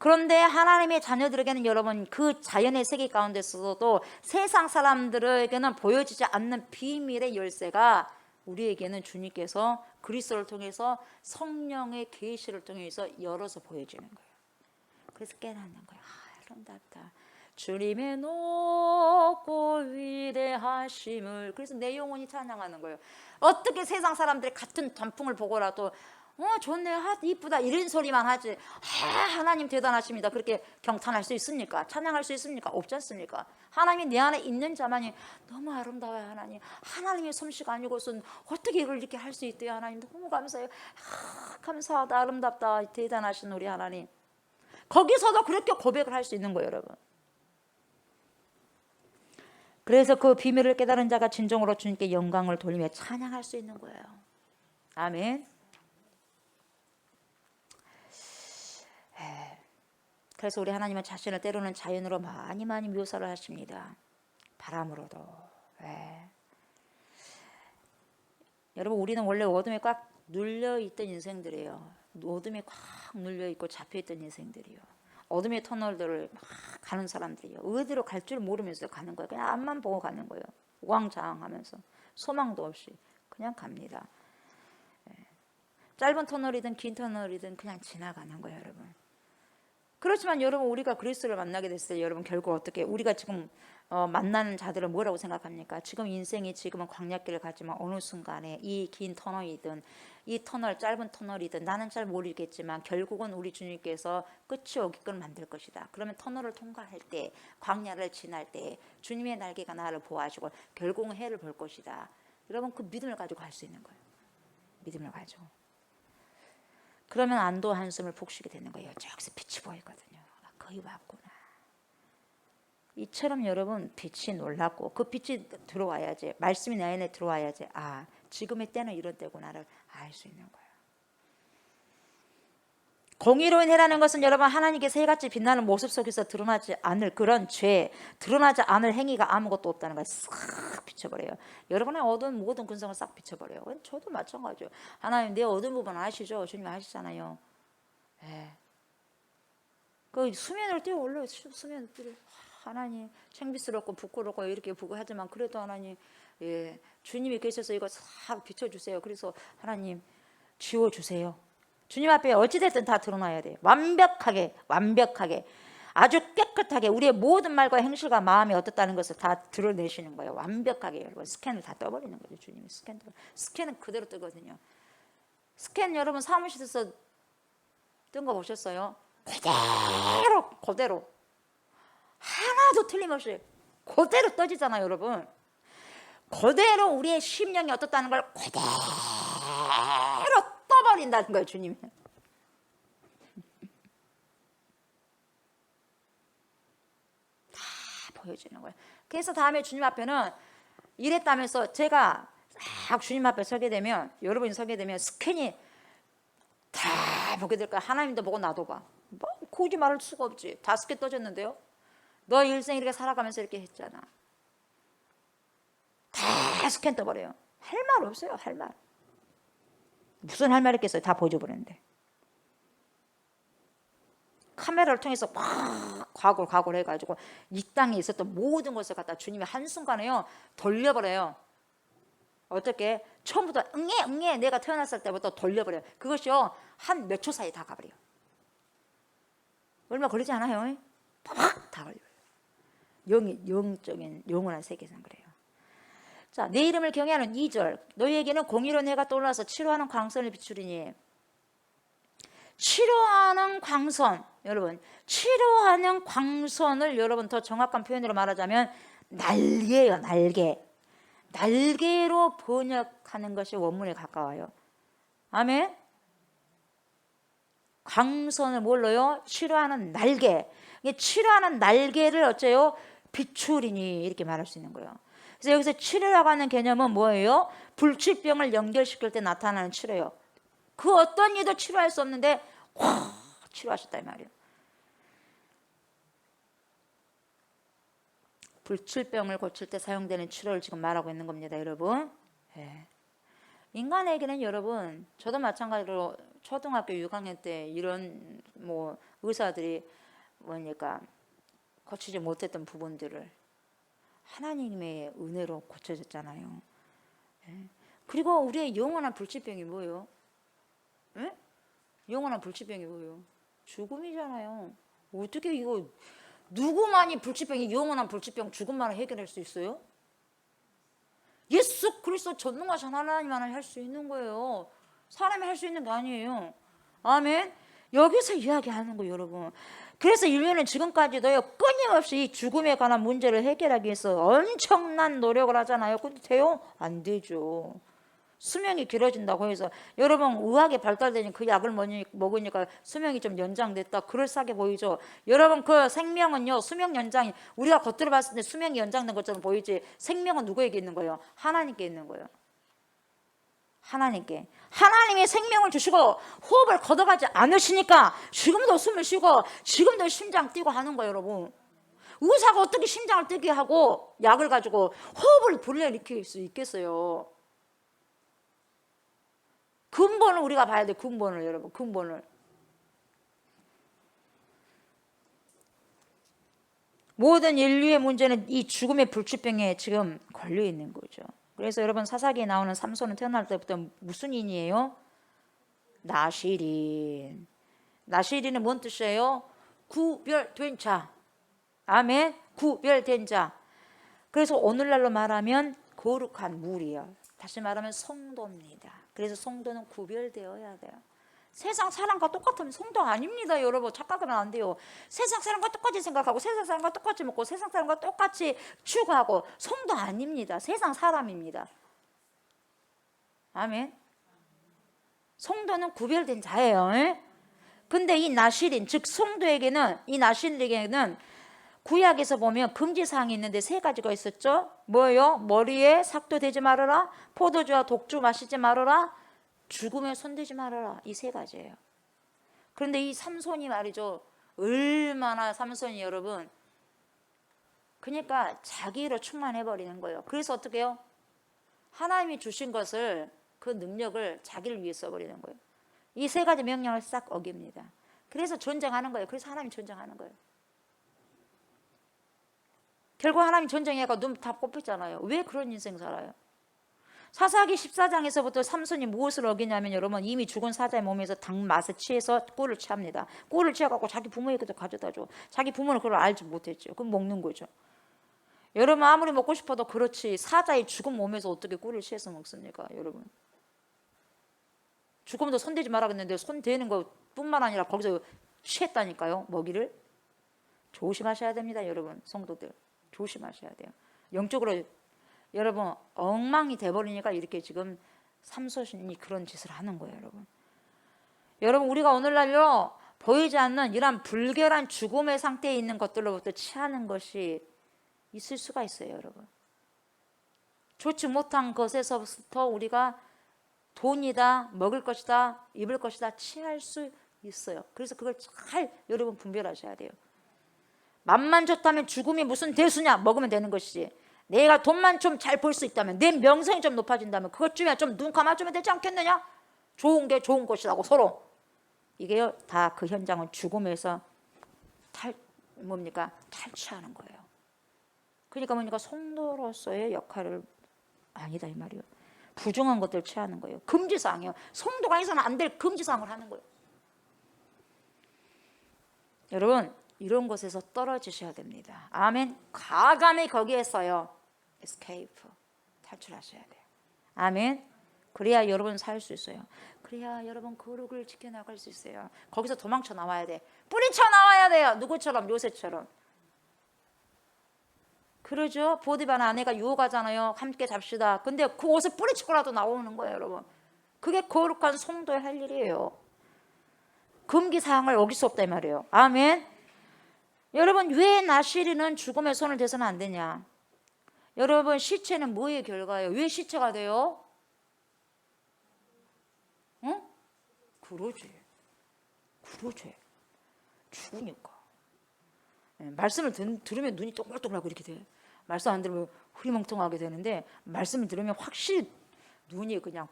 그런데 하나님의 자녀들에게는 여러분, 그 자연의 세계 가운데서도 세상 사람들에게는 보여지지 않는 비밀의 열쇠가 우리에게는 주님께서 그리스도를 통해서 성령의 계시를 통해서 열어서 보여지는 거예요. 그래서 깨닫는 거예요. 아름답다. 주님의 높고 위대하심을. 그래서 내 영혼이 찬양하는 거예요. 어떻게 세상 사람들이 같은 단풍을 보고라도 좋네, 이쁘다 이런 소리만 하지, 하나님 대단하십니다 그렇게 경탄할 수 있습니까? 찬양할 수 있습니까? 없지 않습니까? 하나님이 내 안에 있는 자만이 너무 아름다워요. 하나님, 하나님의 솜씨가 아니고선 어떻게 이걸 이렇게 할 수 있대요. 하나님 너무 감사해요. 감사하다, 아름답다, 대단하신 우리 하나님. 거기서도 그렇게 고백을 할 수 있는 거예요, 여러분. 그래서 그 비밀을 깨달은 자가 진정으로 주님께 영광을 돌리며 찬양할 수 있는 거예요. 아멘. 그래서 우리 하나님은 자신을 때로는 자연으로 많이 묘사를 하십니다. 바람으로도. 여러분, 우리는 원래 어둠에 꽉 눌려있던 인생들이에요. 어둠에 꽉 눌려있고 잡혀있던 인생들이요. 어둠의 터널들을 막 가는 사람들이요. 어디로 갈 줄 모르면서 가는 거예요. 그냥 앞만 보고 가는 거예요. 우왕좌왕하면서 소망도 없이 그냥 갑니다. 짧은 터널이든 긴 터널이든 그냥 지나가는 거예요, 여러분. 그렇지만 여러분, 우리가 그리스도를 만나게 됐을 때 여러분, 결국 어떻게, 우리가 지금 만나는 자들은 뭐라고 생각합니까? 지금 인생이 지금은 광야길을 가지만 어느 순간에 이 긴 터널이든 이 터널, 짧은 터널이든 나는 잘 모르겠지만 결국은 우리 주님께서 끝이 오게끔 만들 것이다. 그러면 터널을 통과할 때, 광야를 지날 때 주님의 날개가 나를 보호하시고 결국은 해를 볼 것이다. 여러분, 그 믿음을 가지고 갈 수 있는 거예요. 믿음을 가지고. 그러면 안도 한숨을 푹 쉬게 되는 거예요. 저기서 빛이 보이거든요. 거의 왔구나. 이처럼 여러분, 빛이 놀랍고 그 빛이 들어와야지, 말씀이 내 안에 들어와야지, 아, 지금의 때는 이런 때구나를 알 수 있는 거예요. 공의로운 해라는 것은 여러분, 하나님께서 해같이 빛나는 모습 속에서 드러나지 않을 그런 죄, 드러나지 않을 행위가 아무것도 없다는 걸 싹 비춰버려요. 여러분의 어두운 모든 근성을 싹 비춰버려요. 저도 마찬가지예요. 하나님, 내 어두운 부분 아시죠? 주님 아시잖아요. 그 수면을 띄워 올려요. 수면을 띄워. 하나님, 창비스럽고 부끄럽고 이렇게 부끄하지만 그래도 하나님, 주님이 계셔서 이거 싹 비춰주세요. 그래서 하나님, 지워주세요. 주님 앞에 어찌됐든 다 드러나야 돼요. 완벽하게 아주 깨끗하게 우리의 모든 말과 행실과 마음이 어떻다는 것을 다 드러내시는 거예요. 완벽하게. 여러분, 스캔을 다 떠버리는 거죠. 주님이 스캔은 그대로 뜨거든요. 스캔 여러분 사무실에서 뜬 거 보셨어요? 그대로 하나도 틀림없이 그대로 떠지잖아요, 여러분. 그대로 우리의 심령이 어떻다는 걸 그대로 떠버린다는 거예요, 주님이. 보여지는 거예요. 그래서 다음에 주님 앞에는 이랬다면서 제가 딱 주님 앞에 서게 되면, 여러분이 서게 되면 스캔이 다 보게 될 거야. 하나님도 보고 나도 봐. 뭐 굳이 말할 수가 없지. 다 스캔 떠졌는데요. 너 일생 이렇게 살아가면서 이렇게 했잖아. 다 스캔 떠버려요. 할 말 없어요. 할 말. 무슨 할 말 있겠어요. 다 보여줘버렸는데. 카메라를 통해서 막 과거를 해가지고 이 땅에 있었던 모든 것을 갖다 주님이 한순간에요 돌려버려요. 어떻게? 처음부터 응애 내가 태어났을 때부터 돌려버려요. 그것이요 한 몇 초 사이에 다 가버려요. 얼마 걸리지 않아요. 팍 다 걸려요. 영적인 영원한 세계에서는 그래요. 자, 내 이름을 경외하는 2절. 너희에게는 공의로운 해가 떠올라서 치료하는 광선을 비추리니. 치료하는 광선, 여러분, 치료하는 광선을 여러분 더 정확한 표현으로 말하자면 날개예요. 날개로 번역하는 것이 원문에 가까워요. 아멘. 광선을 뭘로요? 치료하는 날개. 치료하는 날개를 어째요? 비추리니 이렇게 말할 수 있는 거예요. 그래서 여기서 치료라고 하는 개념은 뭐예요? 불치병을 연결시킬 때 나타나는 치료예요. 그 어떤 이도 치료할 수 없는데 치료하셨다 이 말이에요. 불치병을 고칠 때 사용되는 치료를 지금 말하고 있는 겁니다, 여러분. 네. 인간에게는 여러분, 저도 마찬가지로 초등학교 6학년 때 이런 뭐 의사들이 뭐니까 고치지 못했던 부분들을 하나님의 은혜로 고쳐졌잖아요. 네. 그리고 우리의 영원한 불치병이 뭐예요? 네? 영원한 불치병이 뭐예요? 죽음이잖아요. 어떻게 이거 누구만이 불치병이 영원한 불치병 죽음만을 해결할 수 있어요? 예수 그리스도 전능하신 하나님만을 할 수 있는 거예요. 사람이 할 수 있는 게 아니에요. 아멘. 여기서 이야기하는 거예요, 여러분. 그래서 인류는 지금까지도요 끊임없이 이 죽음에 관한 문제를 해결하기 위해서 엄청난 노력을 하잖아요. 근데 돼요? 안 되죠. 수명이 길어진다고 해서 여러분 의학이 발달되니 그 약을 먹으니까 수명이 좀 연장됐다 그럴싸하게 보이죠. 여러분 그 생명은요 수명 연장이 우리가 겉으로 봤을 때 수명이 연장된 것처럼 보이지 생명은 누구에게 있는 거예요? 하나님께 있는 거예요. 하나님께. 하나님이 생명을 주시고 호흡을 걷어가지 않으시니까 지금도 숨을 쉬고 지금도 심장 뛰고 하는 거예요. 여러분 의사가 어떻게 심장을 뛰게 하고 약을 가지고 호흡을 불러일으킬 수 있겠어요? 근본을 우리가 봐야 돼. 근본을 여러분. 근본을. 모든 인류의 문제는 이 죽음의 불치병에 지금 걸려 있는 거죠. 그래서 여러분 사사기에 나오는 삼손은 태어날 때부터 무슨 인이에요? 나실인. 나실인은 뭔 뜻이에요? 구별된 자. 아멘. 구별된 자. 그래서 오늘날로 말하면 거룩한 무리요. 다시 말하면 성도입니다. 그래서 성도는 구별되어야 돼요. 세상 사람과 똑같으면 성도 아닙니다. 여러분 착각하면 안 돼요. 세상 사람과 똑같이 생각하고 세상 사람과 똑같이 먹고 세상 사람과 똑같이 추구하고 성도 아닙니다. 세상 사람입니다. 아멘. 성도는 구별된 자예요. 근데 이 나실인 즉 성도에게는 이 나실에게는 구약에서 보면 금지사항이 있는데 3가지가 있었죠. 뭐예요? 머리에 삭도 대지 말아라, 포도주와 독주 마시지 말아라, 죽음에 손대지 말아라. 이 3가지예요. 그런데 이 삼손이 말이죠. 얼마나 삼손이 여러분 그러니까 자기로 충만해버리는 거예요. 그래서 어떻게 해요? 하나님이 주신 것을 그 능력을 자기를 위해 써버리는 거예요. 이 3가지 명령을 싹 어깁니다. 그래서 전쟁하는 거예요. 그래서 하나님이 전쟁하는 거예요. 결국 하나님 전쟁해가 눈 다 뽑혔잖아요. 왜 그런 인생 살아요? 사사기 14장에서부터 삼손이 무엇을 어기냐면 여러분 이미 죽은 사자의 몸에서 당 맛에 취해서 꿀을 취합니다. 꿀을 취해갖고 자기 부모에게도 가져다 줘. 자기 부모는 그걸 알지 못했죠. 그럼 먹는 거죠. 여러분 아무리 먹고 싶어도 그렇지 사자의 죽은 몸에서 어떻게 꿀을 취해서 먹습니까? 여러분 죽으면도 손대지 말아야겠는데 손대는 것뿐만 아니라 거기서 취했다니까요. 먹이를 조심하셔야 됩니다. 여러분 성도들 조심하셔야 돼요. 영적으로 여러분 엉망이 돼버리니까 이렇게 지금 삼손이 그런 짓을 하는 거예요. 여러분 우리가 오늘날요 보이지 않는 이런 불결한 죽음의 상태에 있는 것들로부터 취하는 것이 있을 수가 있어요, 여러분. 좋지 못한 것에서부터 우리가 돈이다, 먹을 것이다, 입을 것이다 취할 수 있어요. 그래서 그걸 잘 여러분 분별하셔야 돼요. 맘만 좋다면 죽음이 무슨 대수냐, 먹으면 되는 것이지. 내가 돈만 좀 잘 벌 수 있다면, 내 명성이 좀 높아진다면 그것쯤이야 좀 눈 감아주면 되지 않겠느냐. 좋은 게 좋은 것이라고 서로. 이게요 다 그 현장은 죽음에서 탈취하는 거예요. 그러니까 뭡니까, 성도로서의 역할을 아니다 이 말이에요. 부정한 것들 취하는 거예요. 금지사항이에요. 성도가 해서는 안 될 금지사항을 하는 거예요. 여러분 이런 것에서 떨어지셔야 됩니다. 아멘. 과감히 거기에서요 escape, 탈출하셔야 돼요. 아멘. 그래야 여러분 살 수 있어요. 그래야 여러분 거룩을 지켜나갈 수 있어요. 거기서 도망쳐 나와야 돼. 뿌리쳐 나와야 돼요. 누구처럼? 요셉처럼. 그러죠. 보디발 아내가 유혹하잖아요. 함께 잡시다. 근데 그 옷을 뿌리치고라도 나오는 거예요, 여러분. 그게 거룩한 성도의 할 일이에요. 금기사항을 어길 수 없다 이 말이에요. 아멘. 여러분 왜 나시리는 죽음의 손을 대서는 안 되냐? 여러분 시체는 뭐의 결과예요? 왜 시체가 돼요? 응? 그러지. 죽으니까. 말씀을 들으면 눈이 동글동글하고 이렇게 돼. 말씀 안 들으면 흐리멍텅하게 되는데 말씀을 들으면 확실히 눈이 그냥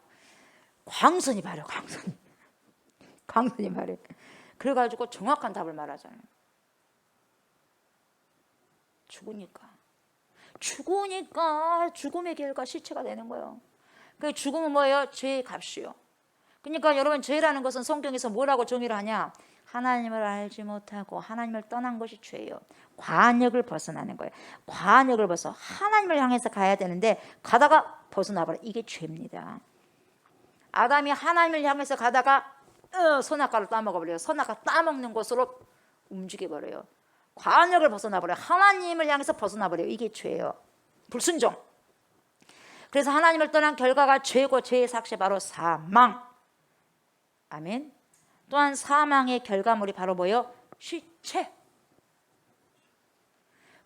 광선이 바래. 광선이 바래. 그래가지고 정확한 답을 말하잖아요. 죽으니까 죽음의 결과 시체가 되는 거예요. 그 죽음은 뭐예요? 죄의 값이요. 그러니까 여러분 죄라는 것은 성경에서 뭐라고 정의를 하냐? 하나님을 알지 못하고 하나님을 떠난 것이 죄예요. 관역을 벗어나는 거예요. 관역을 벗어 하나님을 향해서 가야 되는데 가다가 벗어나버려. 이게 죄입니다. 아담이 하나님을 향해서 가다가 선악과를 따먹어버려요. 선악과 따먹는 것으로 움직여버려요. 관역을 벗어나버려요. 하나님을 향해서 벗어나버려요. 이게 죄예요. 불순종. 그래서 하나님을 떠난 결과가 죄고 죄의 삭시 바로 사망. 아멘. 또한 사망의 결과물이 바로 뭐예요? 시체.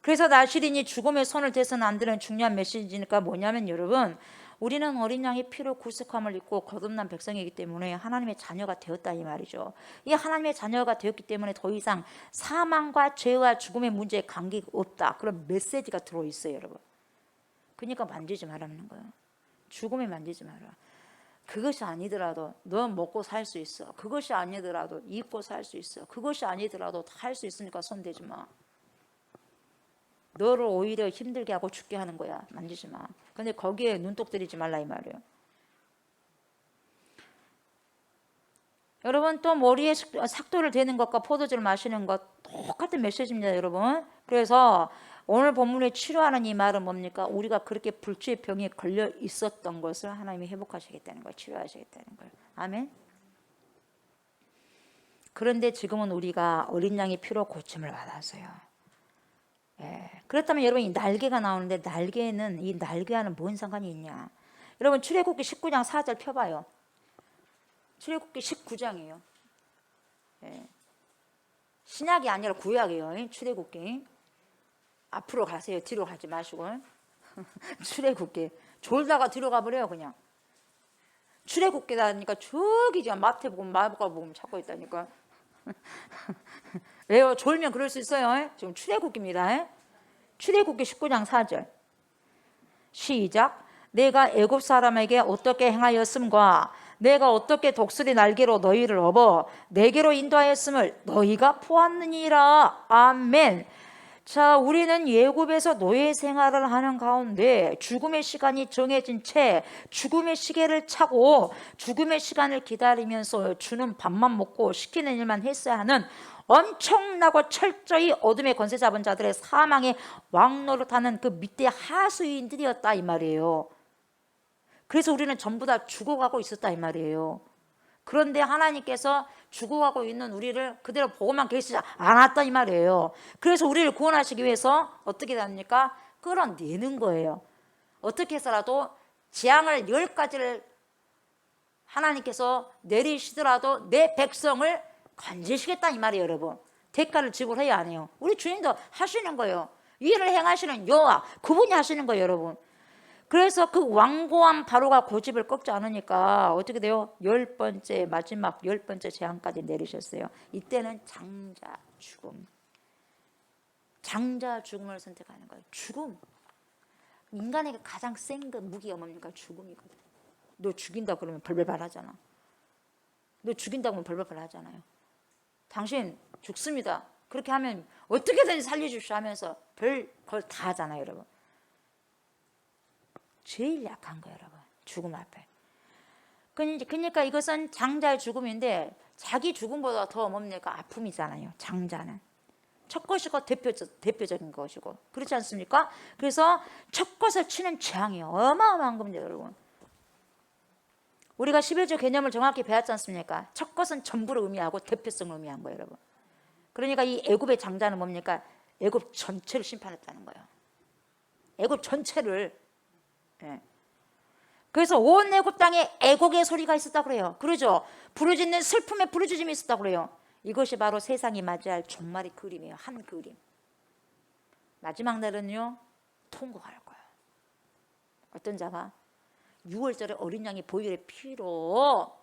그래서 나시린이 죽음의 손을 대서는 안 되는 중요한 메시지니까 뭐냐면 여러분 우리는 어린 양의 피로 구속함을 입고 거듭난 백성이기 때문에 하나님의 자녀가 되었다 이 말이죠. 이 하나님의 자녀가 되었기 때문에 더 이상 사망과 죄와 죽음의 문제에 관계가 없다. 그런 메시지가 들어있어요 여러분. 그러니까 만지지 말라는 거예요. 죽음에 만지지 마라. 그것이 아니더라도 너 먹고 살 수 있어. 그것이 아니더라도 입고 살 수 있어. 그것이 아니더라도 다 할 수 있으니까 손대지 마. 너를 오히려 힘들게 하고 죽게 하는 거야. 만지지 마. 근데 거기에 눈독 들이지 말라 이 말이에요. 여러분 또 머리에 삭도를 대는 것과 포도주를 마시는 것 똑같은 메시지입니다 여러분. 그래서 오늘 본문에 치료하는 이 말은 뭡니까? 우리가 그렇게 불치의 병에 걸려 있었던 것을 하나님이 회복하시겠다는 거예요. 치료하시겠다는 거예요. 아멘. 그런데 지금은 우리가 어린 양의 피로 고침을 받았어요. 예. 그렇다면 여러분 이 날개가 나오는데 날개는 이 날개와는 뭔 상관이 있냐? 여러분 출애굽기 19장 4절 펴봐요. 출애굽기 19장이에요. 예. 신약이 아니라 구약이에요. 출애굽기. 앞으로 가세요. 뒤로 가지 마시고. 출애굽기. 졸다가 뒤로 가버려요 그냥. 출애굽기다니까 저기 지금 마태복음 마가복음 찾고 있다니까. 왜요? 졸면 그럴 수 있어요. 지금 출애굽기입니다. 출애굽기 19장 4절 시작. 내가 애굽 사람에게 어떻게 행하였음과 내가 어떻게 독수리 날개로 너희를 업어 내게로 인도하였음을 너희가 보았느니라. 아멘. 자, 우리는 예굽에서 노예 생활을 하는 가운데 죽음의 시간이 정해진 채 죽음의 시계를 차고 죽음의 시간을 기다리면서 주는 밥만 먹고 시키는 일만 했어야 하는 엄청나고 철저히 어둠의 권세 잡은 자들의 사망의 왕노릇하는 그 밑에 하수인들이었다 이 말이에요. 그래서 우리는 전부 다 죽어가고 있었다 이 말이에요. 그런데 하나님께서 죽어가고 있는 우리를 그대로 보고만 계시지 않았다 이 말이에요. 그래서 우리를 구원하시기 위해서 어떻게 합니까? 끌어내는 거예요. 어떻게 해서라도 재앙을 10가지를 하나님께서 내리시더라도 내 백성을 건지시겠다 이 말이에요 여러분. 대가를 지불해야 안 해요. 우리 주님도 하시는 거예요. 일을 행하시는 여호와, 그분이 하시는 거예요, 여러분. 그래서 그 완고한 바로가 고집을 꺾지 않으니까 어떻게 돼요? 10번째, 마지막 10번째 재앙까지 내리셨어요. 이때는 장자 죽음. 장자 죽음을 선택하는 거예요. 죽음. 인간에게 가장 센 그 무기가 뭡니까? 죽음이거든. 너 죽인다 그러면 벌벌 하잖아. 너 죽인다고 하면 벌벌 하잖아요. 당신 죽습니다. 그렇게 하면 어떻게든 살려주시오 하면서 별걸 다 하잖아요, 여러분. 제일 약한 거예요, 여러분. 죽음 앞에. 그러니까 이것은 장자의 죽음인데 자기 죽음보다 더 뭡니까? 아픔이잖아요. 장자는. 첫 것이고 대표적인 것이고. 그렇지 않습니까? 그래서 첫 것을 치는 재앙이 어마어마한 겁니다, 여러분. 우리가 11조 개념을 정확히 배웠지 않습니까? 첫 것은 전부를 의미하고 대표성을 의미한 거예요, 여러분. 그러니까 이 애굽의 장자는 뭡니까? 애굽 전체를 심판했다는 거예요. 애굽 전체를. 예. 그래서 온 애굽 땅에 애곡의 소리가 있었다 그래요. 그러죠? 부르짖는 슬픔의 부르짖음이 있었다 그래요. 이것이 바로 세상이 맞이할 종말의 그림이에요. 한 그림. 마지막 날은요, 통곡할 거예요. 어떤 자가 6월절에 어린 양의 보혈의 피로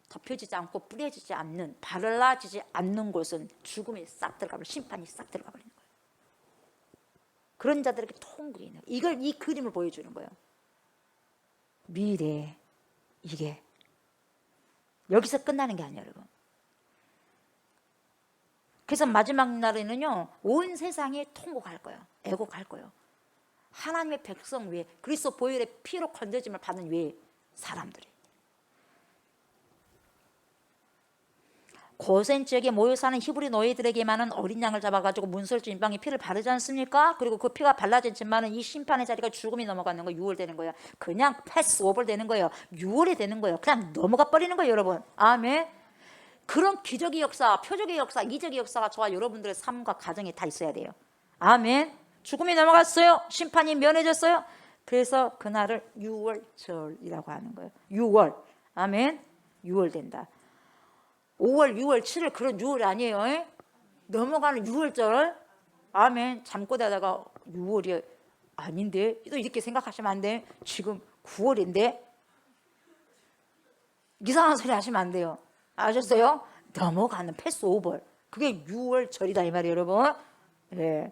덮여지지 않고 뿌려지지 않는, 발라지지 않는 곳은 죽음이 싹 들어가 버리는, 심판이 싹 들어가 버리는 거예요. 그런 자들에게 통곡이 있는, 이 그림을 보여주는 거예요. 미래, 이게 여기서 끝나는 게 아니에요, 여러분. 그래서 마지막 날에는요, 온 세상에 통곡할 거예요. 애곡할 거예요. 하나님의 백성 위에, 그리스도 보혈의 피로 건져짐을 받은 위에 사람들이. 고센 지역에 모여 사는 히브리 노예들에게만은 어린 양을 잡아가지고 문설주 인방에 피를 바르지 않습니까? 그리고 그 피가 발라졌지만은 이 심판의 자리가 죽음이 넘어가는 거예요. 6월 되는 거예요. 그냥 패스 오버 되는 거예요. 6월이 되는 거예요. 그냥 넘어가 버리는 거예요, 여러분. 아멘. 그런 기적의 역사, 표적의 역사, 이적의 역사가 저와 여러분들의 삶과 가정에 다 있어야 돼요. 아멘. 죽음이 넘어갔어요. 심판이 면해졌어요. 그래서 그날을 6월절이라고 하는 거예요. 6월. 아멘. 6월 된다. 5월, 6월, 7월 그런 6월이 아니에요. 에? 넘어가는 6월절. 아멘. 잠꼬 자다가 6월이 아닌데, 또 이렇게 생각하시면 안 돼. 지금 9월인데 이상한 소리 하시면 안 돼요. 아셨어요? 넘어가는 패스 오버. 그게 6월절이다 이 말이에요, 여러분. 예.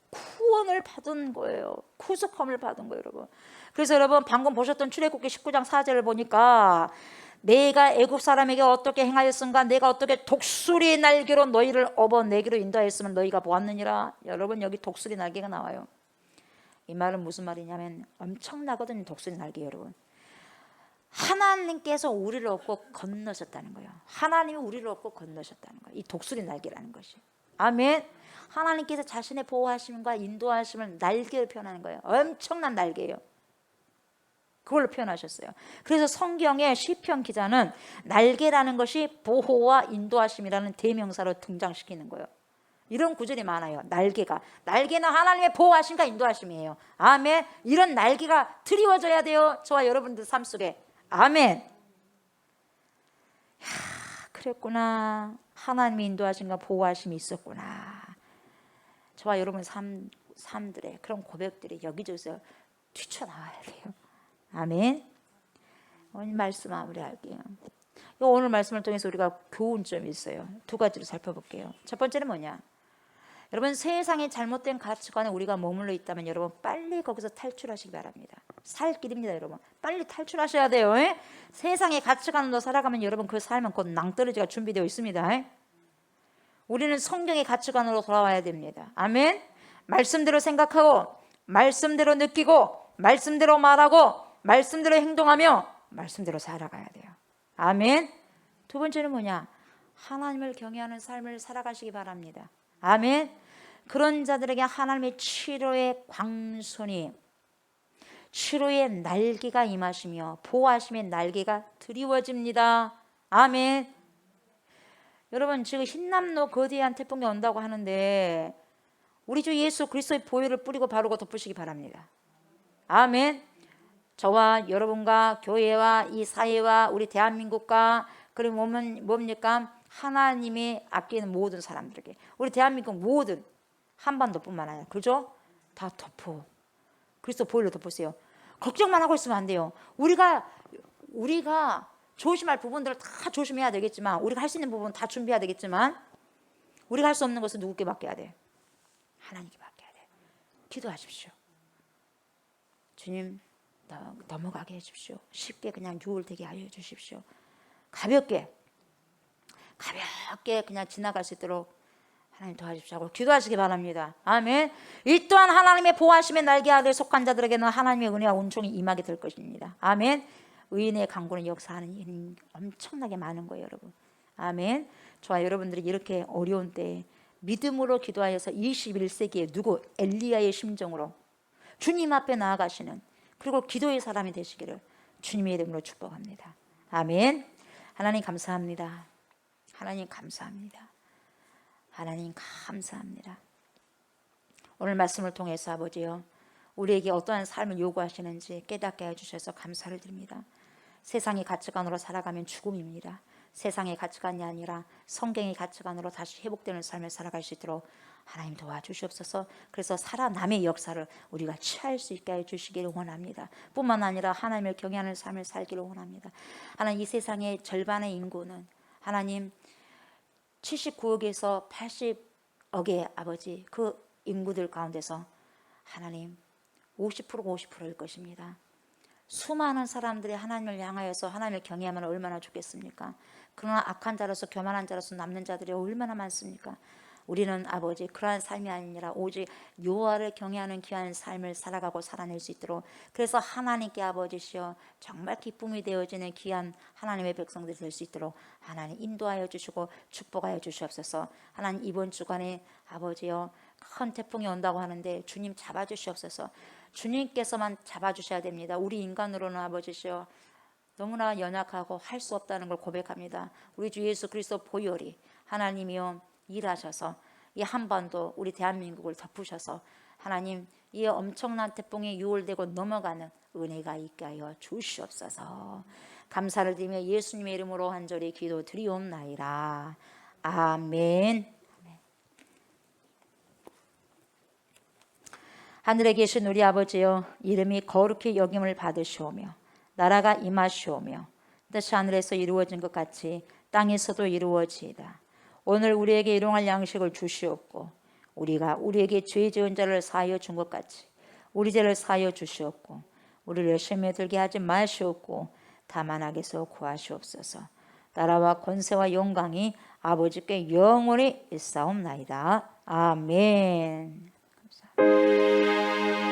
구원을 받은 거예요. 구속함을 받은 거예요, 여러분. 그래서 여러분 방금 보셨던 출애굽기 19장 4절을 보니까 내가 애굽 사람에게 어떻게 행하였은가, 내가 어떻게 독수리 날개로 너희를 업어내기로 인도하였으면 너희가 보았느니라. 여러분 여기 독수리 날개가 나와요. 이 말은 무슨 말이냐면 엄청나거든요. 독수리 날개 여러분. 하나님께서 우리를 업고 건너셨다는 거예요. 하나님이 우리를 업고 건너셨다는 거예요. 이 독수리 날개라는 것이. 아멘. 하나님께서 자신의 보호하심과 인도하심을 날개로 표현하는 거예요. 엄청난 날개예요. 그걸로 표현하셨어요. 그래서 성경의 시편 기자는 날개라는 것이 보호와 인도하심이라는 대명사로 등장시키는 거예요. 이런 구절이 많아요. 날개가. 날개는 하나님의 보호하심과 인도하심이에요. 아멘. 이런 날개가 드리워져야 돼요. 저와 여러분들 삶 속에. 아멘. 그랬구나. 하나님의 인도하심과 보호하심이 있었구나. 저와 여러분 삶들의 그런 고백들이 여기저기서 뛰쳐나와야 돼요. 아멘. 오늘 말씀 마무리할게요. 오늘 말씀을 통해서 우리가 교훈점이 있어요. 두 가지로 살펴볼게요. 첫 번째는 뭐냐? 여러분 세상의 잘못된 가치관에 우리가 머물러 있다면 여러분 빨리 거기서 탈출하시기 바랍니다. 살 길입니다, 여러분. 빨리 탈출하셔야 돼요. 에? 세상의 가치관으로 살아가면 여러분 그 삶은 곧 낭떠러지가 준비되어 있습니다. 에? 우리는 성경의 가치관으로 돌아와야 됩니다. 아멘. 말씀대로 생각하고 말씀대로 느끼고 말씀대로 말하고 말씀대로 행동하며 말씀대로 살아가야 돼요. 아멘. 두 번째는 뭐냐? 하나님을 경외하는 삶을 살아가시기 바랍니다. 아멘. 그런 자들에게 하나님의 치료의 광선이, 치료의 날개가 임하시며 보호하심의 날개가 드리워집니다. 아멘. 여러분 지금 흰남노 거대한 태풍이 온다고 하는데 우리 주 예수 그리스도의 보혈을 뿌리고 바르고 덮으시기 바랍니다. 아멘. 저와 여러분과 교회와 이 사회와 우리 대한민국과 그리고 뭡니까? 하나님이 아끼는 모든 사람들에게, 우리 대한민국 모든 한반도뿐만 아니라 그죠? 다 덮어. 그래서 보일러 덮으세요. 걱정만 하고 있으면 안 돼요. 우리가 조심할 부분들을 다 조심해야 되겠지만, 우리가 할 수 있는 부분 다 준비해야 되겠지만, 우리가 할 수 없는 것은 누구께 맡겨야 돼? 하나님께 맡겨야 돼. 기도하십시오. 주님, 넘어가게 해주십시오. 쉽게 그냥 유월되게 하여 주십시오. 가볍게 그냥 지나갈 수 있도록 하나님 도와주십시오. 기도하시기 바랍니다. 아멘. 이 또한 하나님의 보호하심의 날개 아래 속한 자들에게는 하나님의 은혜와 온종이 임하게 될 것입니다. 아멘. 의인의 강구는 역사하는 일이 엄청나게 많은 거예요, 여러분. 아멘. 저와 여러분들이 이렇게 어려운 때에 믿음으로 기도하여서 21세기에 누구? 엘리야의 심정으로 주님 앞에 나아가시는, 그리고 기도의 사람이 되시기를 주님의 이름으로 축복합니다. 아멘. 하나님 감사합니다. 하나님 감사합니다. 하나님 감사합니다. 오늘 말씀을 통해서 아버지요, 우리에게 어떠한 삶을 요구하시는지 깨닫게 해주셔서 감사를 드립니다. 세상의 가치관으로 살아가면 죽음입니다. 세상의 가치관이 아니라 성경의 가치관으로 다시 회복되는 삶을 살아갈 수 있도록 하나님 도와주시옵소서. 그래서 살아남의 역사를 우리가 취할 수 있게 해주시기를 원합니다. 뿐만 아니라 하나님을 경외하는 삶을 살기를 원합니다. 하나님, 이 세상의 절반의 인구는 하나님 79억에서 80억의 아버지 그 인구들 가운데서 하나님 50%일 것입니다. 수많은 사람들이 하나님을 향하여서 하나님을 경외하면 얼마나 좋겠습니까? 그러나 악한 자로서 교만한 자로서 남는 자들이 얼마나 많습니까? 우리는 아버지 그러한 삶이 아니라 오직 여호와를 경외하는 귀한 삶을 살아가고 살아낼 수 있도록, 그래서 하나님께 아버지시여 정말 기쁨이 되어지는 귀한 하나님의 백성들이 될 수 있도록 하나님 인도하여 주시고 축복하여 주시옵소서. 하나님, 이번 주간에 아버지여 큰 태풍이 온다고 하는데 주님 잡아주시옵소서. 주님께서만 잡아주셔야 됩니다. 우리 인간으로는 아버지시여 너무나 연약하고 할 수 없다는 걸 고백합니다. 우리 주 예수 그리스도 보혈이 하나님이여 일하셔서 이 한반도 우리 대한민국을 덮으셔서 하나님 이 엄청난 태풍이 유월되고 넘어가는 은혜가 있게 하여 주시옵소서. 감사를 드리며 예수님의 이름으로 간절히 기도드리옵나이다. 아멘. 하늘에 계신 우리 아버지여, 이름이 거룩히 여김을 받으시오며 나라가 임하시오며 뜻이 하늘에서 이루어진 것 같이 땅에서도 이루어지이다. 오늘 우리에게 일용할 양식을 주시옵고 우리가 우리에게 죄 지은 자를 사하여 준 것 같이 우리 죄를 사하여 주시옵고 우리를 시험에 들게 하지 마시옵고 다만 악에서 구하시옵소서. 나라와 권세와 영광이 아버지께 영원히 있사옵나이다. 아멘. 감사합니다.